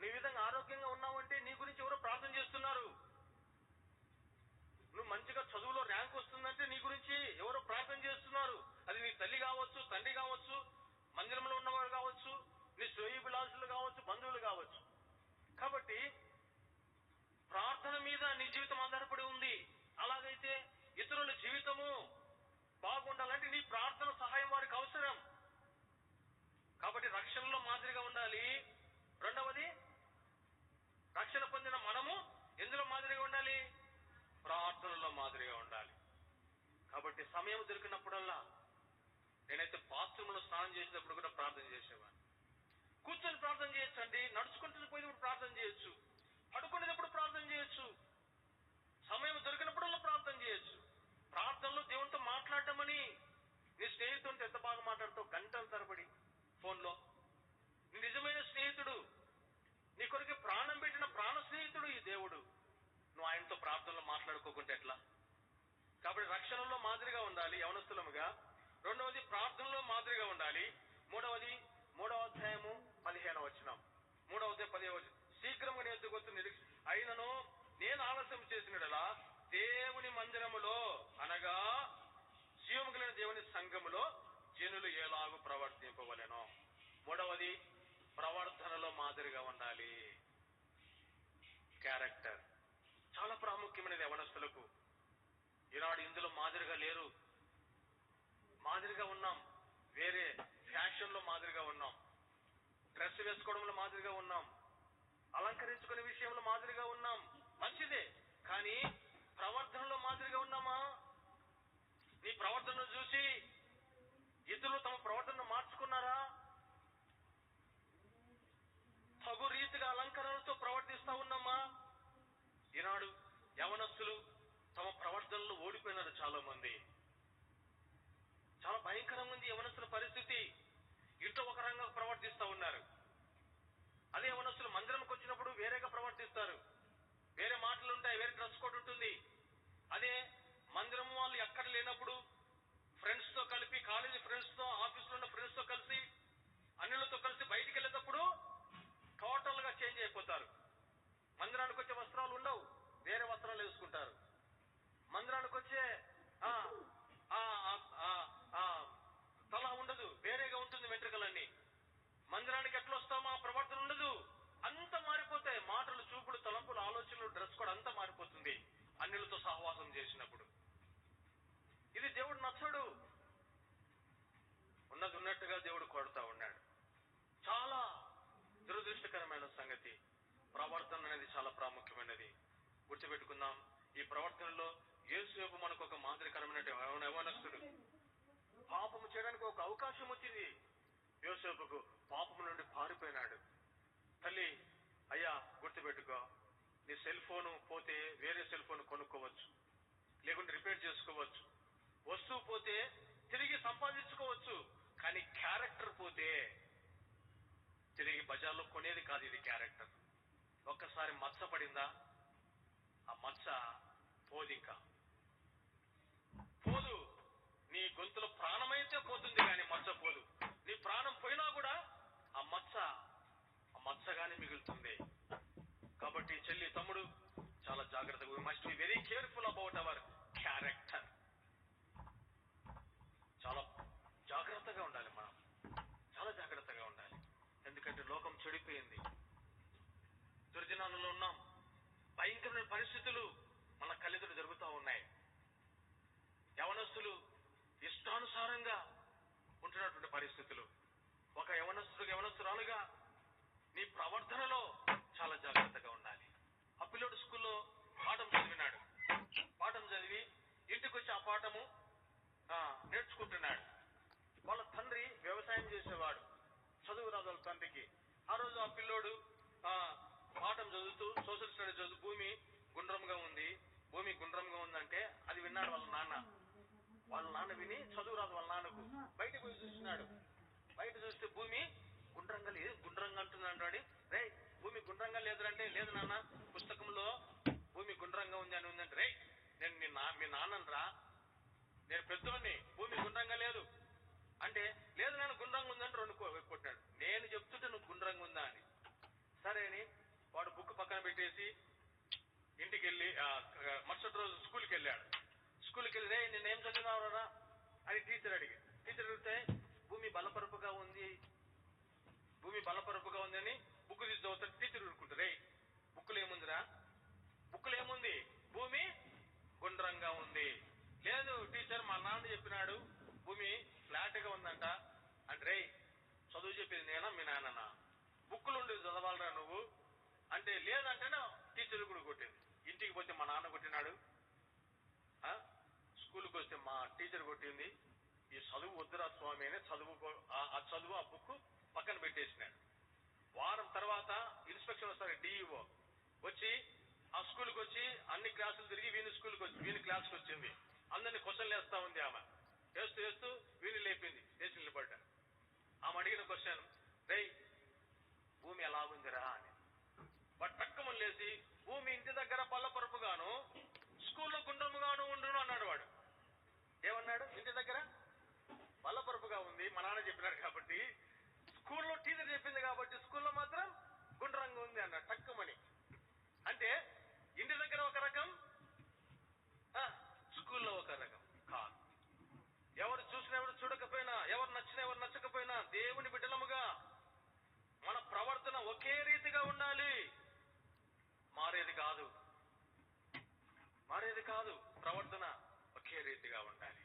నీ విధంగా ఆరోగ్యంగా ఉన్నావంటే నీ గురించి ఎవరో ప్రార్థన చేస్తున్నారు. నువ్వు మంచిగా చదువులో ర్యాంక్ వస్తుందంటే నీ గురించి ఎవరో ప్రార్థన చేస్తున్నారు. అది నీ తల్లి కావచ్చు, తండ్రి కావచ్చు, మందిరంలో ఉన్నవారు కావచ్చు, నీ శ్రేయోభిలాషులు కావచ్చు, బంధువులు కావచ్చు. కాబట్టి ప్రార్థన మీద నీ జీవితం ఆధారపడి ఉంది. అలాగైతే ఇతరుల జీవితము బాగుండాలంటే నీ ప్రార్థన సహాయం వారికి అవసరం. కాబట్టి రక్షణలో మాదిరిగా ఉండాలి. రెండవది, రక్షణ పొందిన మనము ఎందులో మాదిరిగా ఉండాలి? ప్రార్థనలో మాదిరిగా ఉండాలి. కాబట్టి సమయం దొరికినప్పుడల్లా, నేనైతే బాత్రూంలో స్నానం చేసేటప్పుడు కూడా ప్రార్థన చేసేవాడిని. కూర్చొని ప్రార్థన చేయొచ్చండి. నడుచుకుంటూ పోయినప్పుడు ప్రార్థన చేయొచ్చు. పడుకునేటప్పుడు ప్రార్థన చేయొచ్చు. సమయం దొరికినప్పుడల్లా ప్రార్థన చేయొచ్చు. ప్రార్థనలో దేవునితో మాట్లాడటమని. నీ స్నేహితుడితో ఎంత బాగా మాట్లాడుతావు గంటల తరబడి ఫోన్లో. నీ నిజమైన స్నేహితుడు, నీ కొరకు ప్రాణం పెట్టిన ప్రాణ స్నేహితుడు ఈ దేవుడు. నువ్వు ఆయనతో ప్రార్థనలో మాట్లాడుకోకుంటే ఎట్లా? కాబట్టి రక్షణలో మాదిరిగా ఉండాలి యవనస్తులముగా. రెండవది, ప్రార్థనలో మాదిరిగా ఉండాలి. మూడవది, 3వ అధ్యాయము 15వ వచనం. 3వ అధ్యాయం 15వ వచనం. శీఘ్రముగా నీ యొద్దకు వచ్చి అయినను నేను ఆలస్యం చేసినడలా దేవుని మందిరములో, అనగా జీవము కలిగిన దేవుని సంఘములో జనులు ఎలాగూ ప్రవర్తింపవలెనో. మూడవది, ప్రవర్తనలో మాదిరిగా ఉండాలి. క్యారెక్టర్ చాలా ప్రాముఖ్యమైనది యవనస్తులకు. ఈనాడు ఇందులో మాదిరిగా లేరు. మాదిరిగా ఉన్నాం, వేరే ఫ్యాషన్ లో మాదిరిగా ఉన్నాం, డ్రెస్ వేసుకోవడంలో మాదిరిగా ఉన్నాం, అలంకరించుకునే విషయంలో మాదిరిగా ఉన్నాం. మంచిదే, కానీ ప్రవర్తనలో మాదిరిగా ఉన్నామా? నీ ప్రవర్తనను చూసి ఇతరులు తమ ప్రవర్తనను మార్చుకున్నారా? తగు రీతిగా అలంకరణలతో ప్రవర్తిస్తా ఉన్నామా? ఈనాడు యవనస్తులు తమ ప్రవర్తనలో ఓడిపోయినారు. చాలా మంది. చాలా భయంకరంగా ఉంది యవనస్తుల పరిస్థితి. ఉంటాయి, వేరే డ్రెస్ కోడ్ ఉంటుంది. అదే మందిరం వాళ్ళు ఎక్కడ లేనప్పుడు ఫ్రెండ్స్ తో కలిపి, కాలేజీ ఫ్రెండ్స్ తో, ఆఫీస్ లో ఉన్న ఫ్రెండ్స్ తో కలిసి, అన్యులతో కలిసి బయటికి వెళ్ళేటప్పుడు టోటల్ గా చేంజ్ అయిపోతారు. మందిరానికి వచ్చే వస్త్రాలు ఉండవు, వేరే వస్త్రాలు వేసుకుంటారు. మందిరానికి వచ్చే తల ఉండదు, వేరేగా ఉంటుంది వెంట్రుకలన్నీ. మందిరానికి ఎట్లా వస్తామో ఆ ప్రవర్తన ఉండదు, అంత మారిపోతాయి. మాటలు, చూపులు, తలంపులు, ఆలోచనలు, డ్రెస్ కూడా అంతా మారిపోతుంది అన్యులతో సహవాసం చేసినప్పుడు. ఇది దేవుడు నచ్చడు. ఉన్నది ఉన్నట్టుగా దేవుడు కొడతా ఉన్నాడు. చాలా దురదృష్టకరమైన సంగతి. ప్రవర్తన అనేది చాలా ప్రాముఖ్యమైనది, గుర్తుపెట్టుకుందాం. ఈ ప్రవర్తనలో యేసేపు మనకు ఒక మాదిరికరమైన యవనస్తుడు. పాపము చేయడానికి ఒక అవకాశం వచ్చింది యోసేపుకు, పాపము నుండి పారిపోయినాడు. తల్లి, అయ్యా గుర్తుపెట్టుకో, నీ సెల్ ఫోను పోతే వేరే సెల్ ఫోన్ కొనుక్కోవచ్చు, లేకుంటే రిపేర్ చేసుకోవచ్చు. వస్తువు పోతే తిరిగి సంపాదించుకోవచ్చు, కానీ క్యారెక్టర్ పోతే తిరిగి బజార్లో కొనేది కాదు. ఇది క్యారెక్టర్. ఒక్కసారి మచ్చ పడిందా, ఆ మచ్చ పోదు, ఇంకా పోదు. నీ గొంతులో ప్రాణమైతే పోతుంది, కానీ మచ్చ పోదు. నీ ప్రాణం పోయినా కూడా ఆ మచ్చగానే మిగులుతుంది. కాబట్టి చెల్లి, తమ్ముడు, చాలా జాగ్రత్తగా, we must be very careful about our character. చాలా జాగ్రత్తగా ఉండాలి, మనం చాలా జాగ్రత్తగా ఉండాలి. ఎందుకంటే లోకం చెడిపోయింది, దుర్జనాలలో ఉన్నాం. భయంకరమైన పరిస్థితులు మన కళ్ళెదురు జరుగుతూ ఉన్నాయి. యవనస్తులు ఇష్టానుసారంగా ఉంటున్నటువంటి పరిస్థితులు. ఒక యవనస్తురాలుగా నీ ప్రవర్తనలో చాలా జాగ్రత్తగా ఉండాలి. ఆ పిల్లోడు స్కూల్లో పాఠం చదివినాడు. పాఠం చదివి ఇంటికి వచ్చి ఆ పాఠము నేర్చుకుంటున్నాడు. వాళ్ళ తండ్రి వ్యవసాయం చేసేవాడు, చదువు రాదు వాళ్ళ తండ్రికి. ఆ రోజు ఆ పిల్లోడు పాఠం చదువుతూ, సోషల్ స్టడీ చదువు, భూమి గుండ్రంగా ఉందంటే అది విన్నాడు వాళ్ళ నాన్న విని, చదువు రాదు వాళ్ళ నాన్నకు. బయటకు పోయి చూస్తున్నాడు. బయట చూస్తే భూమి గుండ్రంగా లేదు, గుండ్రంగా అంటున్నాడు. రే, భూమి గుండ్రంగా లేదంటే, లేదు నాన్న, పుస్తకంలో భూమి గుండ్రంగా ఉంది అని ఉందంటే, రే నేను మీ నాన్నరా, నేను పెద్దోడిని, భూమి గుండ్రంగా లేదు అంటే, లేదు నాన్న గుండ్రంగా ఉందని రెండు కొట్టాడు. నేను చెప్తుంటే నువ్వు గుండ్రంగా ఉందా అని. సరే అని వాడు బుక్ పక్కన పెట్టేసి ఇంటికి వెళ్ళి మరుసటి రోజు స్కూల్కి వెళ్ళాడు. స్కూల్కి వెళ్ళి, రే నేనేం చదివినావురా అని టీచర్ అడిగితే, భూమి బలపరుపుగా ఉంది అని బుక్ తీసి చదువుతాడు. టీచర్ ఊరుకుంటారు. రే బుక్కులు ఏముందిరా, బుక్కులు ఏముంది, భూమి గుండ్రంగా ఉంది. లేదు టీచర్, మా నాన్న చెప్పినాడు భూమి ఫ్లాట్ గా ఉందంట అంటే, రే చదువు చెప్పేది నేనా మీ నాన్ననా, బుక్కులు ఉండేది చదవాలరా నువ్వు అంటే, లేదంటేనే టీచర్ కూడా కొట్టింది. ఇంటికి పోతే మా నాన్న కొట్టినాడు, స్కూల్కి వస్తే మా టీచర్ కొట్టింది. ఈ చదువు వద్దురా స్వామి అని చదువు ఆ బుక్ పక్కన పెట్టేసినాడు. వారం తర్వాత ఇన్స్పెక్షన్ వస్తారు, డిఈఓ వచ్చి ఆ స్కూల్కి వచ్చి అన్ని క్లాసులు తిరిగి వీని క్లాస్కి వచ్చింది. అందరినీ క్వశ్చన్లు వేస్తా ఉంది. ఆమె వేస్తూ వీని లేపింది, లేచి నిలబడ్డాడు. ఆమె అడిగిన క్వశ్చన్, రే భూమి ఎలాగుందిరా అని. వాడు టక్కుమని లేచి, భూమి ఇంటి దగ్గర పల్లపరుపుగాను, స్కూల్లో గుండ్రముగాను ఉండును అన్నాడు. వాడు ఏమన్నాడు? ఇంటి దగ్గర పల్లపరుపుగా ఉంది, మా నాన్న చెప్పినాడు కాబట్టి, స్కూల్లో టీచర్ చెప్పింది కాబట్టి స్కూల్లో మాత్రం గుండ్రంగా ఉంది అన్నాడు టక్కుమని. అంటే ఇంటి దగ్గర ఒక రకం, స్కూల్లో ఒక రకం కాదు. ఎవరు చూసినా ఎవరు చూడకపోయినా, ఎవరు నచ్చినా ఎవరు నచ్చకపోయినా, దేవుని బిడ్డలముగా మన ప్రవర్తన ఒకే రీతిగా ఉండాలి. మారేది కాదు, ప్రవర్తన ఒకే రీతిగా ఉండాలి.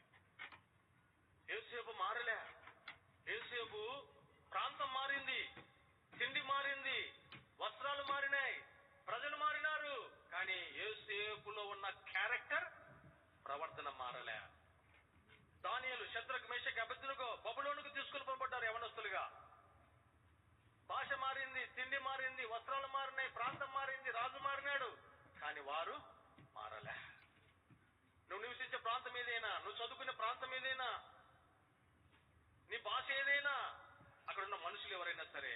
యేసేపు మారలే. యేసేపు ప్రాంతం మారింది, తిండి మారింది, వస్త్రాలు మారినాయి, ప్రజలు మారినారు, కానీ యేసేపులో ఉన్న క్యారెక్టర్, ప్రవర్తన మారలే. దానియేలు, శద్రక్, మేషక్, అబేద్నెగో బబులోనుకు తీసుకుని పంపబడ్డారు యవనస్తులుగా. భాష మారింది, తిండి మారింది, వస్త్రాలు మారినాయి, ప్రాంతం మారింది, రాజు మారినాడు, కానీ వారు మారలే. నువ్వు నివసించే ప్రాంతం ఏదైనా, నువ్వు చదువుకునే ప్రాంతం ఏదైనా, నీ భాష ఏదైనా, అక్కడ ఉన్న మనుషులు ఎవరైనా సరే,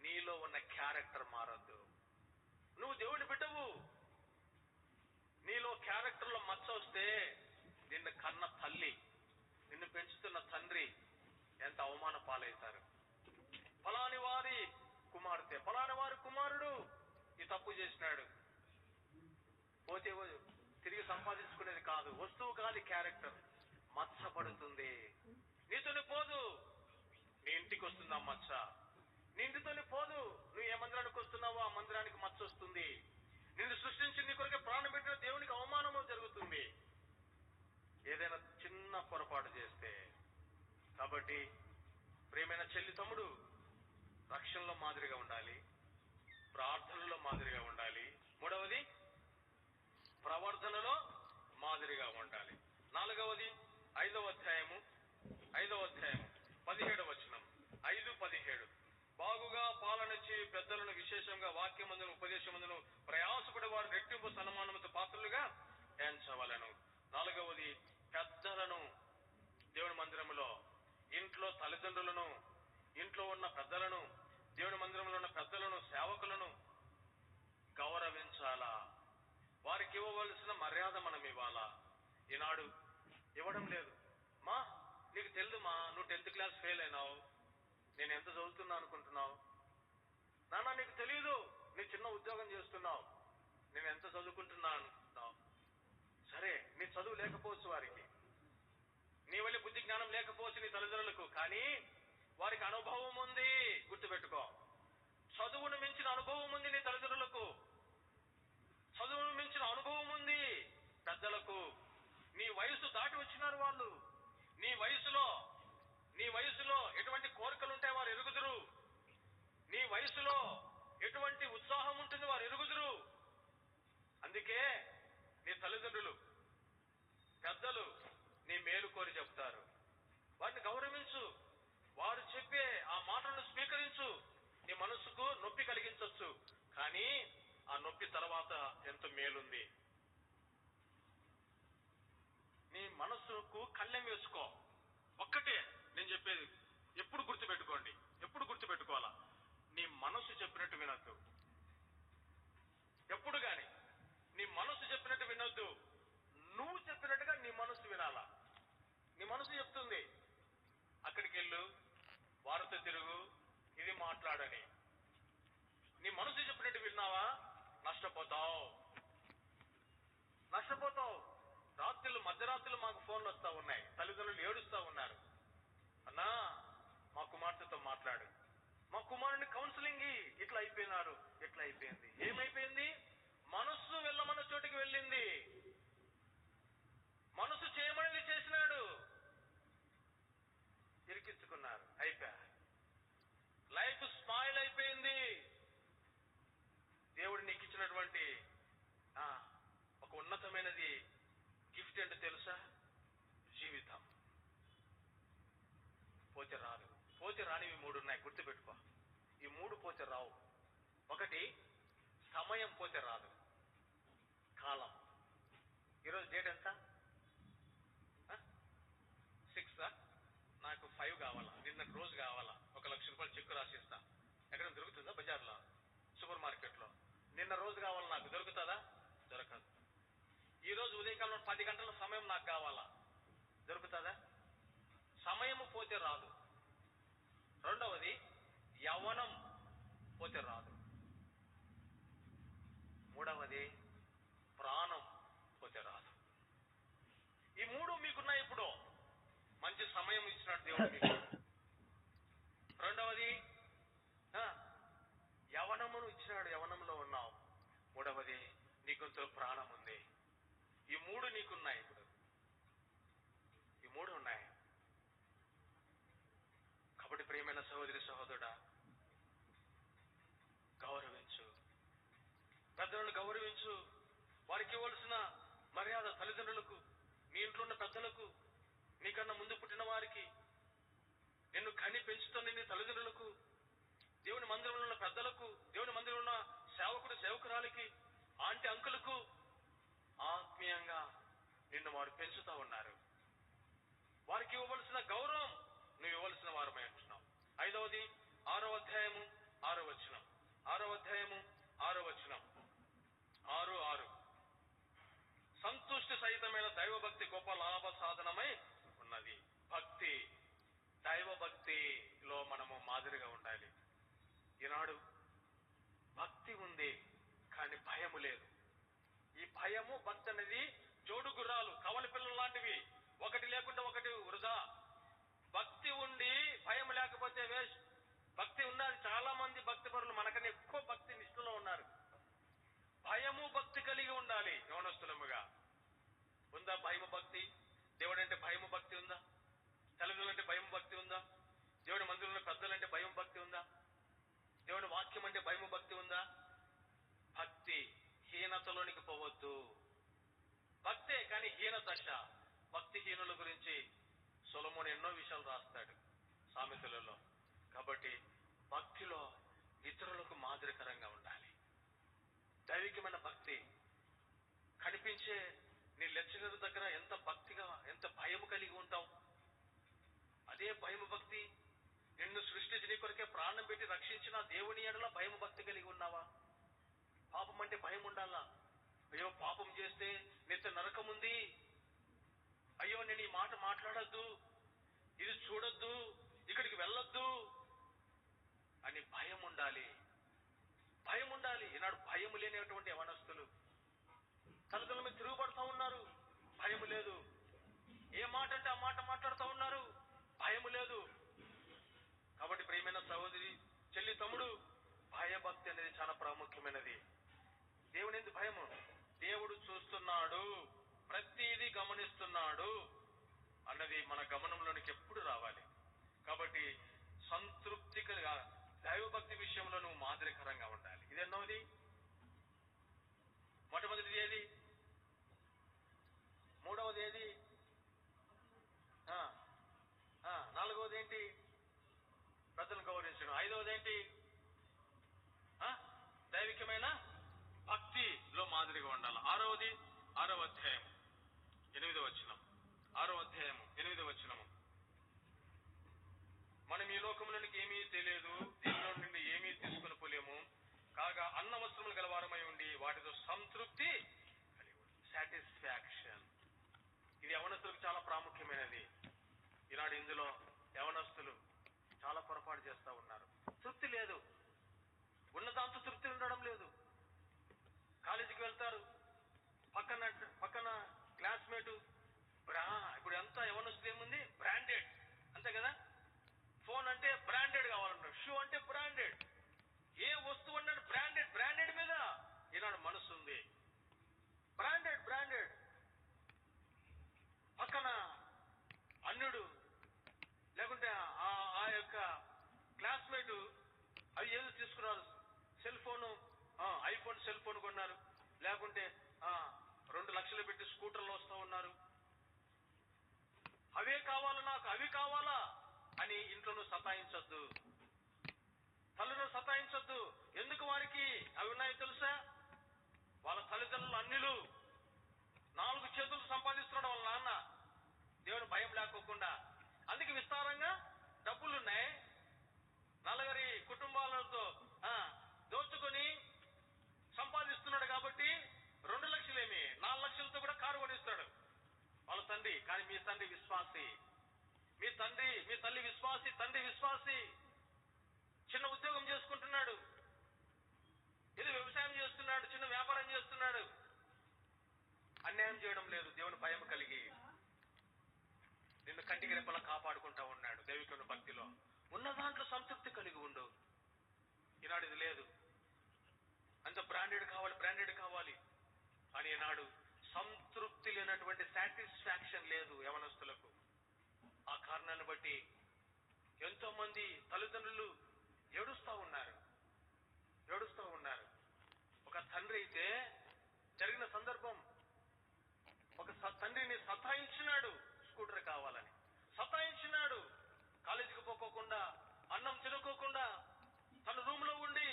నీలో ఉన్న క్యారెక్టర్ మారద్దు. నువ్వు దేవుని బిడ్డవు, నీలో క్యారెక్టర్లో మచ్చ వస్తే నిన్ను కన్న తల్లి, నిన్ను పెంచుతున్న తండ్రి ఎంత అవమాన పాలవుతారు. ఫలాని వారి కుమార్తె, ఫలాని వారి కుమారుడు ఈ తప్పు చేసినాడు, పోతే తిరిగి సంపాదించుకునేది కాదు, వస్తువు కాదు, క్యారెక్టర్ మచ్చపడుతుంది. నీతోనే పోదు, నీ ఇంటికి వస్తుంది ఆ మచ్చ. నీ ఇంటితోనే పోదు, నువ్వు ఏ మందిరానికి వస్తున్నావో ఆ మందిరానికి మచ్చ వస్తుంది. నిన్ను సృష్టించి నీ కొరకే ప్రాణం పెట్టిన దేవునికి అవమానము జరుగుతుంది ఏదైనా చిన్న పొరపాటు చేస్తే. కాబట్టి ప్రియమైన చెల్లి తమ్ముడు, రక్షణలో మాదిరిగా ఉండాలి, ప్రార్థనలో మాదిరిగా ఉండాలి. మూడవది ప్రవర్తనలో మాదిరిగా ఉండాలి. నాలుగవది 5వ అధ్యాయము 17వ వచనం, 5:17. బాగుగా పాలన చేయు పెద్దలను, విశేషంగా వాక్యమందును ఉపదేశమందును ప్రయాసపడే వారు రెట్టింపు సన్మానముతో పాత్రలుగా ఎంచవలెను. నాలుగవది పెద్దలను, దేవుని మందిరములో, ఇంట్లో తల్లిదండ్రులను, ఇంట్లో ఉన్న పెద్దలను, దేవుని మందిరంలో ఉన్న పెద్దలను, సేవకులను గౌరవించాలా. వారికి ఇవ్వవలసిన మర్యాద మనం ఇవ్వాలా. ఈనాడు ఇవ్వడం లేదు. మా నీకు తెలుదుమా, నువ్వు 10th క్లాస్ ఫెయిల్ అయినావు, నేను ఎంత చదువుతున్నా అనుకుంటున్నావు? నాన్న నీకు తెలియదు, నీ చిన్న ఉద్యోగం చేస్తున్నావు, నేను ఎంత చదువుకుంటున్నా అనుకుంటున్నావు. సరే, నీ చదువు లేకపోవచ్చు, వారికి నీ వల్ల బుద్ధి జ్ఞానం లేకపోవచ్చు నీ తల్లిదండ్రులకు, కానీ వారికి అనుభవం ఉంది. గుర్తుపెట్టుకో, చదువును మించిన అనుభవం ఉంది నీ తల్లిదండ్రులకు, చదువును మించిన అనుభవం ఉంది పెద్దలకు. నీ వయసు దాటి వచ్చినారు వాళ్ళు. నీ వయసులో ఎటువంటి కోరికలు ఉంటాయి వారు ఎరుగుదురు. నీ వయసులో ఎటువంటి ఉత్సాహం ఉంటుంది వారు ఎరుగుదురు. అందుకే నీ తల్లిదండ్రులు, పెద్దలు నీ మేలు కోరి చెప్తారు. వారిని గౌరవించు, వారు చెప్పే ఆ మాటలను స్వీకరించు. నీ మనసుకు నొప్పి కలిగించవచ్చు, కానీ ఆ నొప్పి తర్వాత ఎంత మేలుంది. నీ మనసుకు కళ్ళెం వేసుకో. ఒక్కటే నేను చెప్పేది, ఎప్పుడు గుర్తుపెట్టుకోండి, ఎప్పుడు గుర్తుపెట్టుకోవాలా, నీ మనసు చెప్పినట్టు వినొద్దు. ఎప్పుడు గాని నీ మనసు చెప్పినట్టు వినొద్దు, నువ్వు చెప్పినట్టుగా నీ మనసు వినాలా. నీ మనసు చెప్తుంది అక్కడికి వెళ్ళు, వారితో తిరుగు, ఇది మాట్లాడని. నీ మనసు చెప్పినట్టు విన్నావా, నష్టపోతావు. మధ్యరాత్రులు మాకు ఫోన్లు వస్తా ఉన్నాయి, తల్లిదండ్రులు ఏడుస్తా ఉన్నారు. అన్నా మా కుమార్తెతో మాట్లాడు, మా కుమారుని కౌన్సిలింగ్ ఇట్లా అయిపోయినారు, ఇట్లా అయిపోయింది. ఏమైపోయింది? మనస్సు వెళ్ళమన్న చోటికి వెళ్ళింది, మనసు చేయమనేది చేసినాడు, ఇరికించుకున్నారు, అయిపోయా, లైఫ్ స్పాయిల్ అయిపోయింది. దేవుడు నీకు ఇచ్చినటువంటి ఒక ఉన్నతమైనది గిఫ్ట్ ఏంటో తెలుసా? జీవితం. పోతే రాదు. పోతే రానివి 3 ఉన్నాయి, గుర్తుపెట్టుకో. ఈ 3 పోతే రావు. ఒకటి సమయం, పోతే రాదు. కాలం. ఈరోజు డేట్ ఎంత? 6. నాకు 5 కావాలా, నిన్న రోజు కావాలా, 1 లక్ష రూపాయలు చెక్కు రాసిస్తా. ఎక్కడ దొరుకుతుందా? బజార్లో, సూపర్ మార్కెట్లో. నిన్న రోజు కావాలా, నాకు దొరుకుతుందా? దొరకదు. ఈ రోజు ఉదయకాలం 10 గంటల సమయం నాకు కావాలా, దొరుకుతుందా? సమయము పోతే రాదు. రెండవది యవ్వనం, పోతే రాదు. మూడవది ప్రాణం, పోతే రాదు. ఈ 3 మీకున్నాయి. ఇప్పుడు మంచి సమయం ఇచ్చినాడు దేవుడు మీకు. రెండవది యవ్వనమును ఇచ్చినాడు, యవ్వనంలో ఉన్నావు. మూడవది నీకు ప్రాణం ఉంది. ఈ 3 నీకున్నాయి. ఇప్పుడు ఈ 3 ఉన్నాయి. కాబట్టి ప్రియమైన సహోదరి సహోదరుడా, గౌరవించు, పెద్దలను గౌరవించు. వారికి ఇవ్వాల్సిన మర్యాద తల్లిదండ్రులకు, నీ ఇంట్లో ఉన్న పెద్దలకు, నీకన్నా ముందు పుట్టిన వారికి, నిన్ను కని పెంచుతున్న నీ తల్లిదండ్రులకు, దేవుని మందిరంలో ఉన్న పెద్దలకు, దేవుని మందిరంలో ఉన్న సేవకుడు సేవకురాలికి, ఆంటీ అంకులకు ఆత్మీయంగా నిన్ను వారు పెంచుతా ఉన్నారు. వారికి ఇవ్వవలసిన గౌరవం నువ్వు ఇవ్వవలసిన వారమై ఉంటున్నావు. 5వది 6వ అధ్యాయము 6వ వచనం. 6వ అధ్యాయము 6వ వచనం. 6:6. సంతుష్టి సహితమైన దైవభక్తి గొప్ప లాభ సాధనమై ఉన్నది. భక్తి, దైవభక్తిలో మనము మాదిరిగా ఉండాలి. ఈనాడు భక్తి ఉంది కానీ భయము లేదు. ఈ భయము, భక్తి అనేది జోడు గుర్రాలు, కవలి పిల్లలు లాంటివి. ఒకటి లేకుంటే ఒకటి వృధా. భక్తి ఉండి భయం లేకపోతే వేస్ట్. భక్తి ఉన్నది. చాలా మంది భక్తి పరులు మనకన్నా ఎక్కువ భక్తి నిష్ఠలో ఉన్నారు. భయము భక్తి కలిగి ఉండాలి. యవనస్తులముగా ఉందా భయము భక్తి? దేవుడు అంటే భయము భక్తి ఉందా? తల్లిదండ్రులంటే భయం భక్తి ఉందా? దేవుడి మందిరంలో పెద్దలంటే భయం భక్తి ఉందా? దేవుడి వాక్యం అంటే భయము భక్తి ఉందా? భక్తి హీనతలోనికి పోవద్దు. భక్తే కానీ హీన దశ. భక్తిహీనుల గురించి సొలొమోను ఎన్నో విషయాలు రాస్తాడు సామెతలలో. కాబట్టి భక్తిలో ఇతరులకు మాదిరికరంగా ఉండాలి. దైవికమైన భక్తి. కనిపించే నీ లెక్చరర్ దగ్గర ఎంత భక్తిగా, ఎంత భయం కలిగి ఉంటావు, అదే భయము భక్తి. నిన్ను సృష్టించి నీ కొరకే ప్రాణం పెట్టి రక్షించిన దేవుని ఎడల భయము భక్తి కలిగి ఉన్నావా? పాపం అంటే భయం ఉండాలా? అయ్యో పాపం చేస్తే నిత్య నరకం ఉంది, అయ్యో నేను ఈ మాట మాట్లాడొద్దు, ఇది చూడొద్దు, ఇక్కడికి వెళ్ళొద్దు అని భయం ఉండాలి. భయం ఉండాలి. ఈనాడు భయం లేనటువంటి యవనస్తులు తల్లిదండ్రుల మీద తిరుగుబడుతూ ఉన్నారు. భయం లేదు. ఏ మాట అంటే ఆ మాట మాట్లాడుతూ ఉన్నారు. భయం లేదు. కాబట్టి ప్రియమైన సహోదరి, చెల్లి, తమ్ముడు, భయభక్తి అనేది చాలా ప్రాముఖ్యమైనది. దేవుని ఎందుకు భయము? దేవుడు చూస్తున్నాడు, ప్రతిదీ గమనిస్తున్నాడు అన్నది మన గమనంలోనికి ఎప్పుడు రావాలి. కాబట్టి సంతృప్తిగా దైవభక్తి విషయంలో నువ్వు మాదిరికరంగా ఉండాలి. ఇదెన్నోది? మొట్టమొదటిది ఏది? మూడవది ఏది? నాలుగవది ఏంటి? పెద్దలను గౌరవించడం. ఐదవది ఏంటి? దైవికమైన భక్తిలో మాదిరిగా ఉండాలి. ఆరవది, 6వ అధ్యాయం 8వ వచనం. 6వ అధ్యాయం 8వ వచనము. మనం ఈ లోకములోనికి ఏమీ తెలియదు, దీనిలో నుండి ఏమీ తీసుకుని పోలేము. కాగా అన్న వస్త్రములు గలవారమై ఉండి వాటితో సంతృప్తి కలిగి ఉండి. సాటిస్ఫాక్షన్. ఇది యవనస్తులకు చాలా ప్రాముఖ్యమైనది. ఈనాడు ఇందులో యవనస్తులు చాలా పొరపాటు చేస్తూ ఉన్నారు. తృప్తి లేదు. ఉన్నదాంతో తృప్తి ఉండడం లేదు. కాలేజీకి వెళ్తారు, పక్కన క్లాస్మేటు ఇప్పుడు ఎంత యవనస్తులు ఏముంది? బ్రాండెడ్, అంతే కదా. ఫోన్ అంటే బ్రాండెడ్ కావాలన్నారు, షూ అంటే బ్రాండెడ్, ఏ వస్తువు అన్నాడు బ్రాండెడ్. బ్రాండెడ్ మీద ఈనాడు మనసు ఉంది. Branded branded. పక్కన అన్యుడు లేకుంటే ఆ యొక్క క్లాస్మేటు అవి ఏదో తీసుకున్నారు, cell phone, iPhone cell phone కొన్నారు, లేకుంటే 2 లక్షలు పెట్టి స్కూటర్లు వస్తూ ఉన్నారు. అవే కావాలా నాకు, అవి కావాలా అని ఇంట్లో సతాయించొద్దు, తల్లిలో సతాయించొద్దు. ఎందుకు వారికి అవి ఉన్నాయో తెలుసా? వాళ్ళ తల్లిదండ్రులు అన్యులు. 4 చేతులు సంపాదిస్తున్నాడు వాళ్ళ నాన్న, దేవుని భయం లేకోకుండా. అందుకే విస్తారంగా డబ్బులున్నాయి. నలుగురి కుటుంబాలతో దోచుకొని సంపాదిస్తున్నాడు కాబట్టి 2 లక్షలేమి 4 లక్షలతో కూడా కారు కొనిస్తాడు వాళ్ళ తండ్రి. కానీ మీ తండ్రి విశ్వాసి, మీ తల్లి విశ్వాసి, తండ్రి విశ్వాసి. చిన్న ఉద్యోగం చేసుకుంటున్నాడు, ఇది వ్యవసాయం చేస్తున్నాడు, చిన్న వ్యాపారం చేస్తున్నాడు. అన్యాయం చేయడం లేదు. దేవుని భయం కలిగి నిన్ను కంటికి రెప్పలా కాపాడుకుంటా ఉన్నాడు. దైవికమైన భక్తిలో ఉన్న దాంట్లో సంతృప్తి కలిగి ఉండు. ఈనాడు ఇది లేదు. అంత బ్రాండెడ్ కావాలి అని ఈనాడు సంతృప్తి లేనటువంటి సాటిస్ఫాక్షన్ లేదు యవనస్తులకు. ఆ కారణాన్ని బట్టి ఎంతో మంది తల్లిదండ్రులు ఏడుస్తూ ఉన్నారు. ఒక తండ్రి అయితే జరిగిన సందర్భం, ఒక తండ్రిని సతాయించినాడు, స్కూటర్ కావాలని సతాయించినాడు. కాలేజీకి పోకోకుండా, అన్నం తినుకోకుండా తన రూమ్ లో ఉండి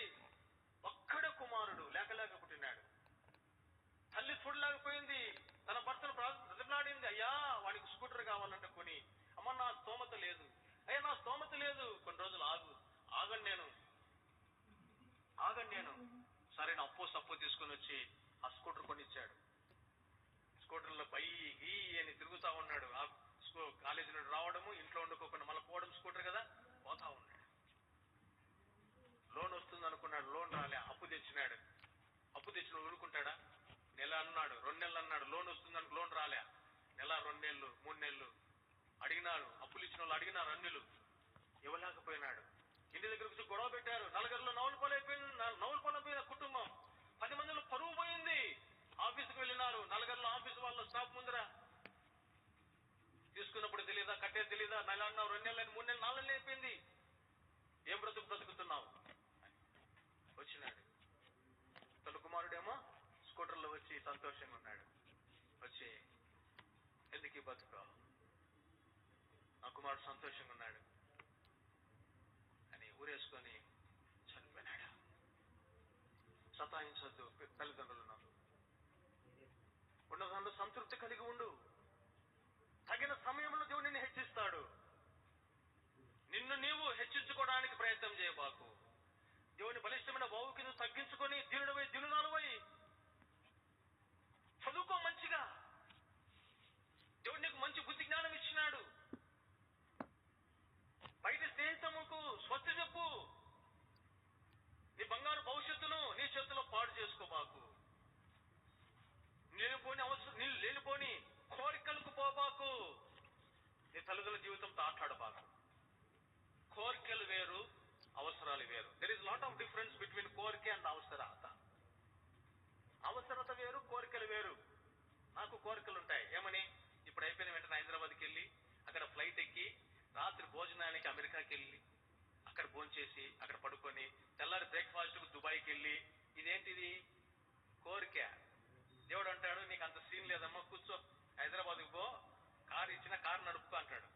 ఒక్కడే కుమారుడు లేక పుట్టినాడు. తల్లి చూడలేకపోయింది, తన భర్తను బ్రతిమలాడింది. అయ్యా వాడికి స్కూటర్ కావాలంటే కొని. అమ్మ నా స్తోమత లేదు. అయ్యా నా స్తోమత లేదు, కొన్ని రోజులు ఆగండి నేను సరే నా అప్పు తీసుకుని వచ్చి ఆ స్కూటర్ కొనిచ్చాడు. స్కూటర్లో పై గీ అని తిరుగుతా ఉన్నాడు. ఆ కాలేజీ నుండి రావడము, ఇంట్లో వండుకోకుండా మళ్ళీ పోవడం, స్కూటర్ కదా, పోతా ఉన్నాడు. లోన్ వస్తుంది అనుకున్నాడు, లోన్ రాలే. అప్పు తెచ్చినాడు. అప్పు తెచ్చిన ఊరుకుంటాడా? నెల అన్నాడు, 2 నెలలు అన్నాడు, లోన్ వస్తుందని. లోన్ రాలే. నెల, 2 నెలలు, 3 నెలలు అడిగినారు. అప్పులు ఇచ్చిన వాళ్ళు అడిగినారు, అన్నిలు ఇవ్వలేకపోయినాడు. ఇంటి దగ్గర వచ్చి గొడవ పెట్టారు. నలుగురిలో నవ్వులు పాలైపోయిన కుటుంబం. 10 మందిలో పరువు పోయింది. ఆఫీసుకు వెళ్ళినారు. నలుగురిలో ఆఫీసు వాళ్ళ స్టాఫ్ ముందర తీసుకున్నప్పుడు తెలీదా, కట్టేది తెలీదా? నెల అన్నావు, 2 నెలలు, 3 నెలలు, 4 నెలలు అయిపోయింది. ఏం బ్రతుకుతున్నావు? వచ్చినాడు. తన కుమారుడేమో స్కూటర్లో వచ్చి సంతోషంగా ఉన్నాడు. వచ్చి, ఎందుకు బతుకు, నా కుమారుడు సంతోషంగా ఉన్నాడు అని ఊరేసుకొని చనిపోయినాడు. సతాయించొద్దు తల్లిదండ్రులను. ఉన్నదాంట్లో సంతృప్తి కలిగి ఉండు. తగిన సమయంలో దేవుడు నిన్ను హెచ్చిస్తాడు. నిన్ను నీవు హెచ్చించుకోవడానికి ప్రయత్నం చేయబాకు. దేవుని బలిష్టమైన బావుకి నువ్వు తగ్గించుకొని దీనుడవై దీనురాలువై చదువుకో మంచిగా. దేవుడు నీకు మంచి బుద్ధి జ్ఞానం ఇచ్చినాడు. బయట స్నేహితముకు స్వచ్ఛ చెప్పు. నీ బంగారు భవిష్యత్తును నీ చేతుల్లో పాడు చేసుకోబాకు. లేనిపోని కోరికలకు పోబాకు. నీ తల్లిదండ్రుల జీవితంతో ఆట్లాడబాకు. కోరికలు వేరు, అవసరాలు వేరు. There is lot of difference between కోరిక అండ్ అవసరత. అవసరత వేరు, కోరికలు వేరు. నాకు కోరికలు ఉంటాయి. ఏమని? ఇప్పుడు అయిపోయిన వెంటనే హైదరాబాద్కి వెళ్ళి అక్కడ ఫ్లైట్ ఎక్కి రాత్రి భోజనానికి అమెరికాకి వెళ్ళి అక్కడ భోంచేసి అక్కడ పడుకొని తెల్లారి బ్రేక్ఫాస్ట్ కు దుబాయ్కి వెళ్ళి, ఇదేంటిది? కోరిక. దేవుడు అంటాడు, నీకు అంత సీన్ లేదమ్మా, కూర్చో, హైదరాబాద్కి పో, కారు ఇచ్చిన కారు నడుపుకో అంటాడు.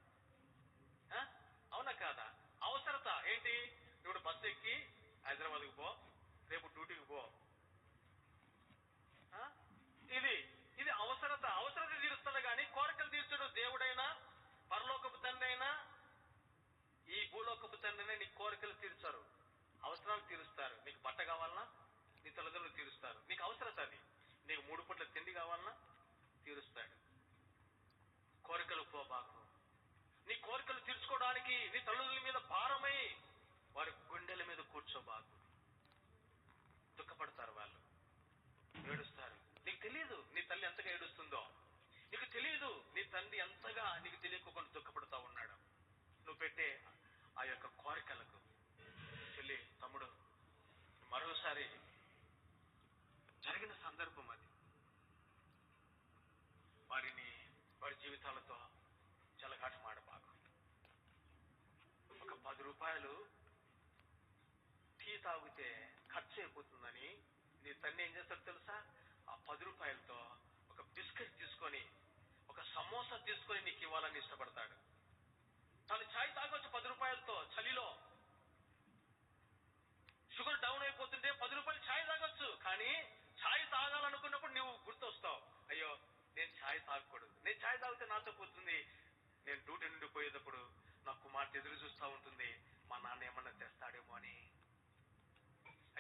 అవునా కాదా? అవసరత ఏంటి? ఇప్పుడు బస్సు ఎక్కి హైదరాబాద్కి పో, రేపు డ్యూటీకి పో. ఇది అవసరత. అవసరత తీరుస్తాడు కానీ కోరికలు తీర్చడు. దేవుడైనా, పరలోకపు తండ్రి అయినా, ఈ భూలోకపు తండ్రినే నీ కోరికలు తీర్చారు. అవసరాలు తీరుస్తారు. నీకు బట్ట కావాలన్నా నీ తల్లిదండ్రులు తీరుస్తారు. నీకు అవసరత అది. నీకు 3 పూట్ల తిండి కావాలన్నా తీరుస్తాడు. కోరికలు పోబాకు. నీ కోరికలు తీర్చుకోవడానికి నీ తల్లిదండ్రుల మీద భారమై వారి గుండెల మీద కూర్చోబాకు. దుఃఖపడతారు, వాళ్ళు ఏడుస్తారు. నీకు తెలియదు నీ తల్లి ఎంతగా ఏడుస్తుందో. నీకు తెలియదు నీ తండ్రి ఎంతగా నీకు తెలియకుండా దుఃఖపడుతూ ఉన్నాడు నువ్వు పెట్టే ఆ యొక్క కోరికలకు. చెల్లి, తమ్ముడు, మరోసారి జరిగిన సందర్భం అది. వారి జీవితాలతో చెలగాట మాడబాకు. ఒక 10 రూపాయలు టీ తాగితే ఖర్చు అయిపోతుందని నీ తండ్రి ఏం చేస్తాడు తెలుసా? ఆ 10 రూపాయలతో ఒక బిస్కెట్ తీసుకొని, ఒక సమోసా తీసుకొని నీకు ఇవ్వాలని ఇష్టపడతాడు. తను ఛాయ్ తాగొచ్చు 10 రూపాయలతో. చలిలో షుగర్ డౌన్ అయిపోతుంటే 10 రూపాయలు ఛాయ్ తాగొచ్చు. కానీ ఛాయ్ తాగాలనుకున్నప్పుడు నువ్వు గుర్తొస్తావు, అయ్యో నేను ఛాయ్ తాగకూడదు, నేను ఛాయ్ తాగితే నాతో పోతుంది, నేను డ్యూటీ నుండి పోయేటప్పుడు నా కుమార్తె ఎదురు చూస్తూ ఉంటుంది, మా నాన్న ఏమన్నా తెస్తాడేమో అని.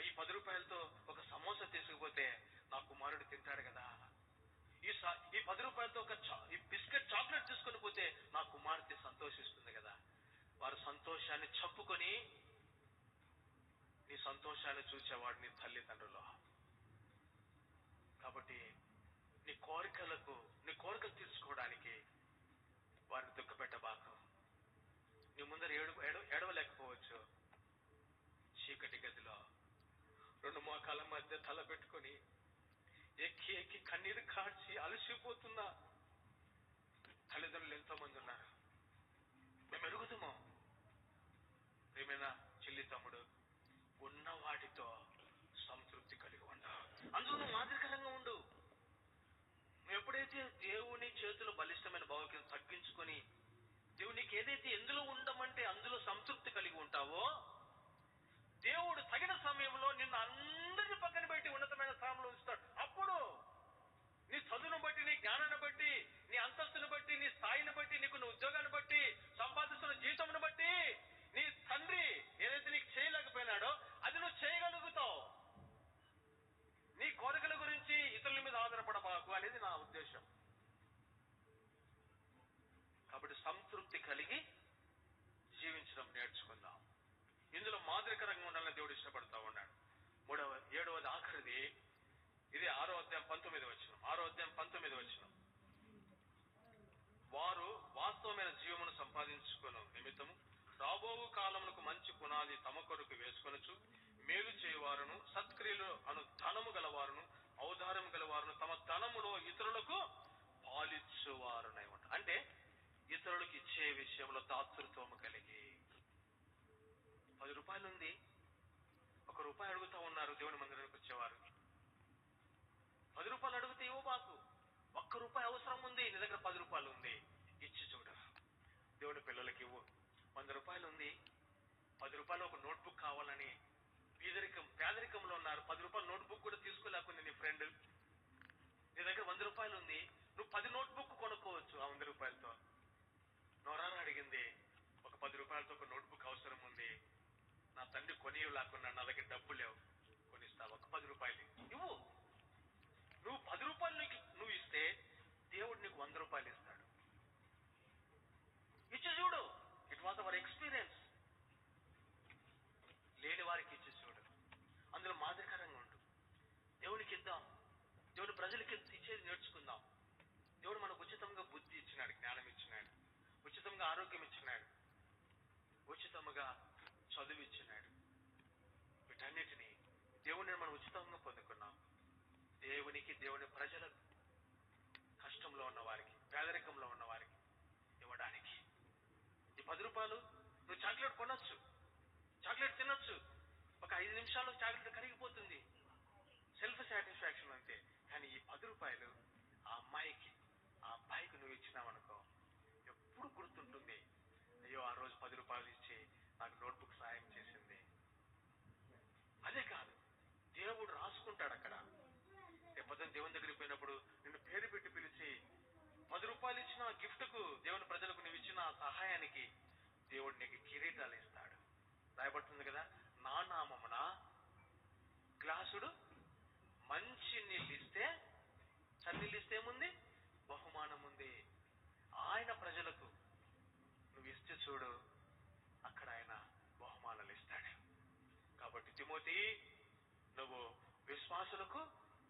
ఈ 10 రూపాయలతో ఒక సమోసా తీసుకుపోతే నా కుమారుడు తింటాడు కదా. ఈ 10 రూపాయలతో ఈ బిస్కెట్ చాక్లెట్ తీసుకొని పోతే నా కుమార్తె సంతోషిస్తుంది కదా. వారి సంతోషాన్ని చెప్పుకొని నీ సంతోషాన్ని చూసేవాడు నీ తల్లిదండ్రులు. కాబట్టి నీ కోరికలు తీర్చుకోవడానికి వారిని దుఃఖపెట్టబాకు. నీ ముందర ఏడవలేకపోవచ్చు. చీకటి గదిలో 2 మోకాల మధ్య తల పెట్టుకొని ఎక్కి ఎక్కి కన్నీరు కార్చి అలసిపోతున్న తల్లిదండ్రులు ఎంతో మంది ఉన్నారు. మేము ఎరుగుతాము. ఏమైనా చెల్లి, తమ్ముడు, ఉన్న వాటితో సంతృప్తి కలిగి ఉండు. అందులో నువ్వు మాదిరికరంగా ఉండు. నువ్వు ఎప్పుడైతే దేవుని చేతులు బలిష్టమైన భావకి తగ్గించుకొని దేవునికి ఏదైతే ఎందులో ఉండమంటే అందులో సంతృప్తి కలిగి ఉంటావో, దేవుడు తగిన సమయంలో నిన్ను అందరిని పక్కన పెట్టి ఉన్నతమైన స్థానంలో ఉంచుతాడు. అప్పుడు నీ చదువును బట్టి, నీ జ్ఞానాన్ని బట్టి, నీ అంతస్తును బట్టి, నీ స్థాయిని బట్టి, నీకు ఉద్యోగాన్ని బట్టి, సంపాదిస్తున్న జీవితంను బట్టి నీ తండ్రి ఏదైతే నీకు చేయలేకపోయినాడో అది నువ్వు చేయగలుగుతావు. నీ కోరికల గురించి ఇతరుల మీద ఆధారపడబాకు అనేది నా ఉద్దేశం. సంతృప్తి కలిగి జీవించడం నేర్చుకుందాం. ఇందులో మాదిరికరంగా ఉండాలని దేవుడు ఇష్టపడతా ఉన్నాడు. 7వది ఆఖరిది, ఇది 6వ అధ్యాయం 19వ వచనం. 6వ అధ్యాయం 19వ వచనం. వారు వాస్తవమైన జీవమును సంపాదించుకున్న నిమిత్తము రాబోవు కాలములకు మంచి పునాది తమ కొరకు వేసుకొనొచ్చు, మేలు చేయవారును సత్క్రియలు అను ధనము గలవారును ఔదార్యం గలవారును తమ ధనములో ఇతరులకు పాలిచ్చువారునై ఉంటారు. అంటే ఇతరులకు ఇచ్చే విషయంలో దాతృత్వము కలిగి. 10 రూపాయలు ఉంది, 1 రూపాయి అడుగుతా ఉన్నారు దేవుని మందిరానికి వచ్చేవారు. 10 రూపాయలు అడిగితే ఇవ్వు బాకు. 1 రూపాయి అవసరం ఉంది, నీ దగ్గర 10 రూపాయలు ఉంది, ఇచ్చి చూడు. దేవుని పిల్లలకి ఇవ్వు. 100 రూపాయలు ఉంది, 10 రూపాయలు ఒక నోట్బుక్ కావాలని పేదరికంలో ఉన్నారు. 10 రూపాయలు నోట్బుక్ కూడా తీసుకోలేకుంది నీ ఫ్రెండ్. నీ దగ్గర 100 రూపాయలు ఉంది, నువ్వు 10 నోట్బుక్ కొనుక్కోవచ్చు ఆ 100 రూపాయలతో. నోరాన అడిగింది, ఒక 10 రూపాయలతో ఒక నోట్బుక్ అవసరం ఉంది, నా తండ్రి కొనియలేకున్నా, నా దగ్గర డబ్బు లేవు, కొనిస్తావు. ఒక 10 రూపాయలు ఇవ్వు. నువ్వు 10 రూపాయలు నువ్వు ఇస్తే దేవుడు నీకు 100 రూపాయలు ఇస్తాడు. ఇచ్చి చూడు. It was our experience. లేని వారికి ఇచ్చి చూడు. అందులో మాదిరికరంగా ఉండు. దేవునికి ఇద్దాం, దేవుడు ప్రజలకి ఇచ్చేది నేర్చుకుందాం. దేవుడు మనకు ఉచితంగా బుద్ధి ఇచ్చినాడు, జ్ఞానం ఇచ్చినాడు, ఉచితంగా ఆరోగ్యం ఇచ్చినాడు, ఉచితంగా చదువు ఇచ్చినాడు. వీటన్నిటినీ దేవుడిని మనం ఉచితంగా పొందుకున్నాం. దేవునికి, దేవుని ప్రజలకు, కష్టంలో ఉన్న వారికి, పేదరికంలో ఉన్న వారికి ఇవ్వడానికి. ఈ 10 రూపాయలు నువ్వు చాక్లెట్ కొనొచ్చు, చాక్లెట్ తినొచ్చు. ఒక 5 నిమిషాల్లో చాక్లెట్ కరిగిపోతుంది, సెల్ఫ్ సాటిస్ఫాక్షన్ అంతే. కానీ ఈ 10 రూపాయలు ఆ అమ్మాయికి, ఆ అబ్బాయికి నువ్వు ఇచ్చినావనుకో, ఎప్పుడు గుర్తుంటుంది. అయ్యో, ఆ రోజు 10 రూపాయలు ఇచ్చి నాకు నోట్బుక్ సాయం చేసింది. అదే కాదు, దేవుడు రాసుకుంటాడు అక్కడ. రేపొద్దున దేవుని దగ్గరికి పోయినప్పుడు నిన్ను పేరు పెట్టి పిలిచి 10 రూపాయలు ఇచ్చిన గిఫ్ట్ కు, దేవుని ప్రజలకు నువ్వు ఇచ్చిన సహాయానికి దేవుడు నీకు కిరీటాలు ఇస్తాడు. రాయబడుతుంది కదా, నా నామమున గ్లాసుడు మంచి నీళ్ళు ఇస్తే, చన్నీళ్ళు ఇస్తే ఏముంది, బహుమానం ఉంది. ఆయన ప్రజలకు నువ్వు ఇస్తే చూడు, అక్కడ ఆయన బహుమానాలు ఇస్తాడు. కాబట్టి తిమోతి, నువ్వు విశ్వాసులకు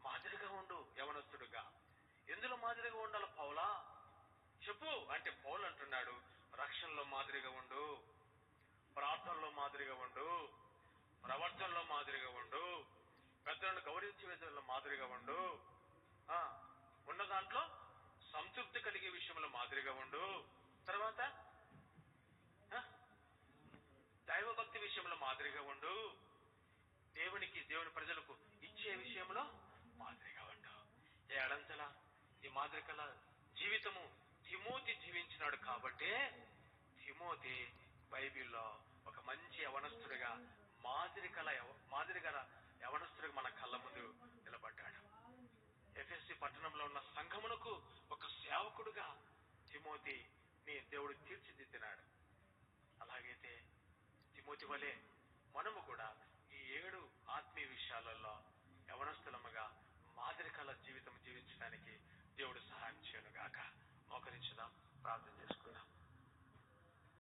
మాదిరిగా ఉండు, యవనస్తుడుగా. ఎందులో మాదిరిగా ఉండాలి పౌలా చెప్పు అంటే, పౌలు అంటున్నాడు, రక్షణలో మాదిరిగా ఉండు, ప్రార్థనలో మాదిరిగా ఉండు, ప్రవర్తనలో మాదిరిగా ఉండు, పెద్దలను గౌరవించే విధంలో మాదిరిగా ఉండు, ఉన్న దాంట్లో సంతృప్తి కలిగే విషయంలో మాదిరిగా ఉండు, తర్వాత దైవభక్తి విషయంలో మాదిరిగా ఉండు, దేవునికి, దేవుని ప్రజలకు ఇచ్చే విషయంలో మాదిరిగా ఉండు. ఏడంతలా ఈ మాదిరికల జీవితము తిమోతి జీవించినాడు. కాబట్టే తిమోతి బైబిల్లో ఒక మంచి యవనస్తుడిగా, మాదిరిగల యవనస్తుడిగా మన కళ్ళ ముందు నిలబడ్డాడు. ఎఫెసీ పట్టణంలో ఉన్న సంఘమునకు ఒక సేవకుడుగా తిమోతిని దేవుడు తీర్చిదిద్దినాడు. అలాగైతే తిమోతి వలె మనము కూడా ఈ 7 ఆత్మీయ విషయాలలో యవనస్తులముగా మాదిరికల జీవితం జీవించడానికి దేవుడు సహాయం చేయనుగాక. మోకరించుదాం, ప్రార్థన చేసుకుందాం.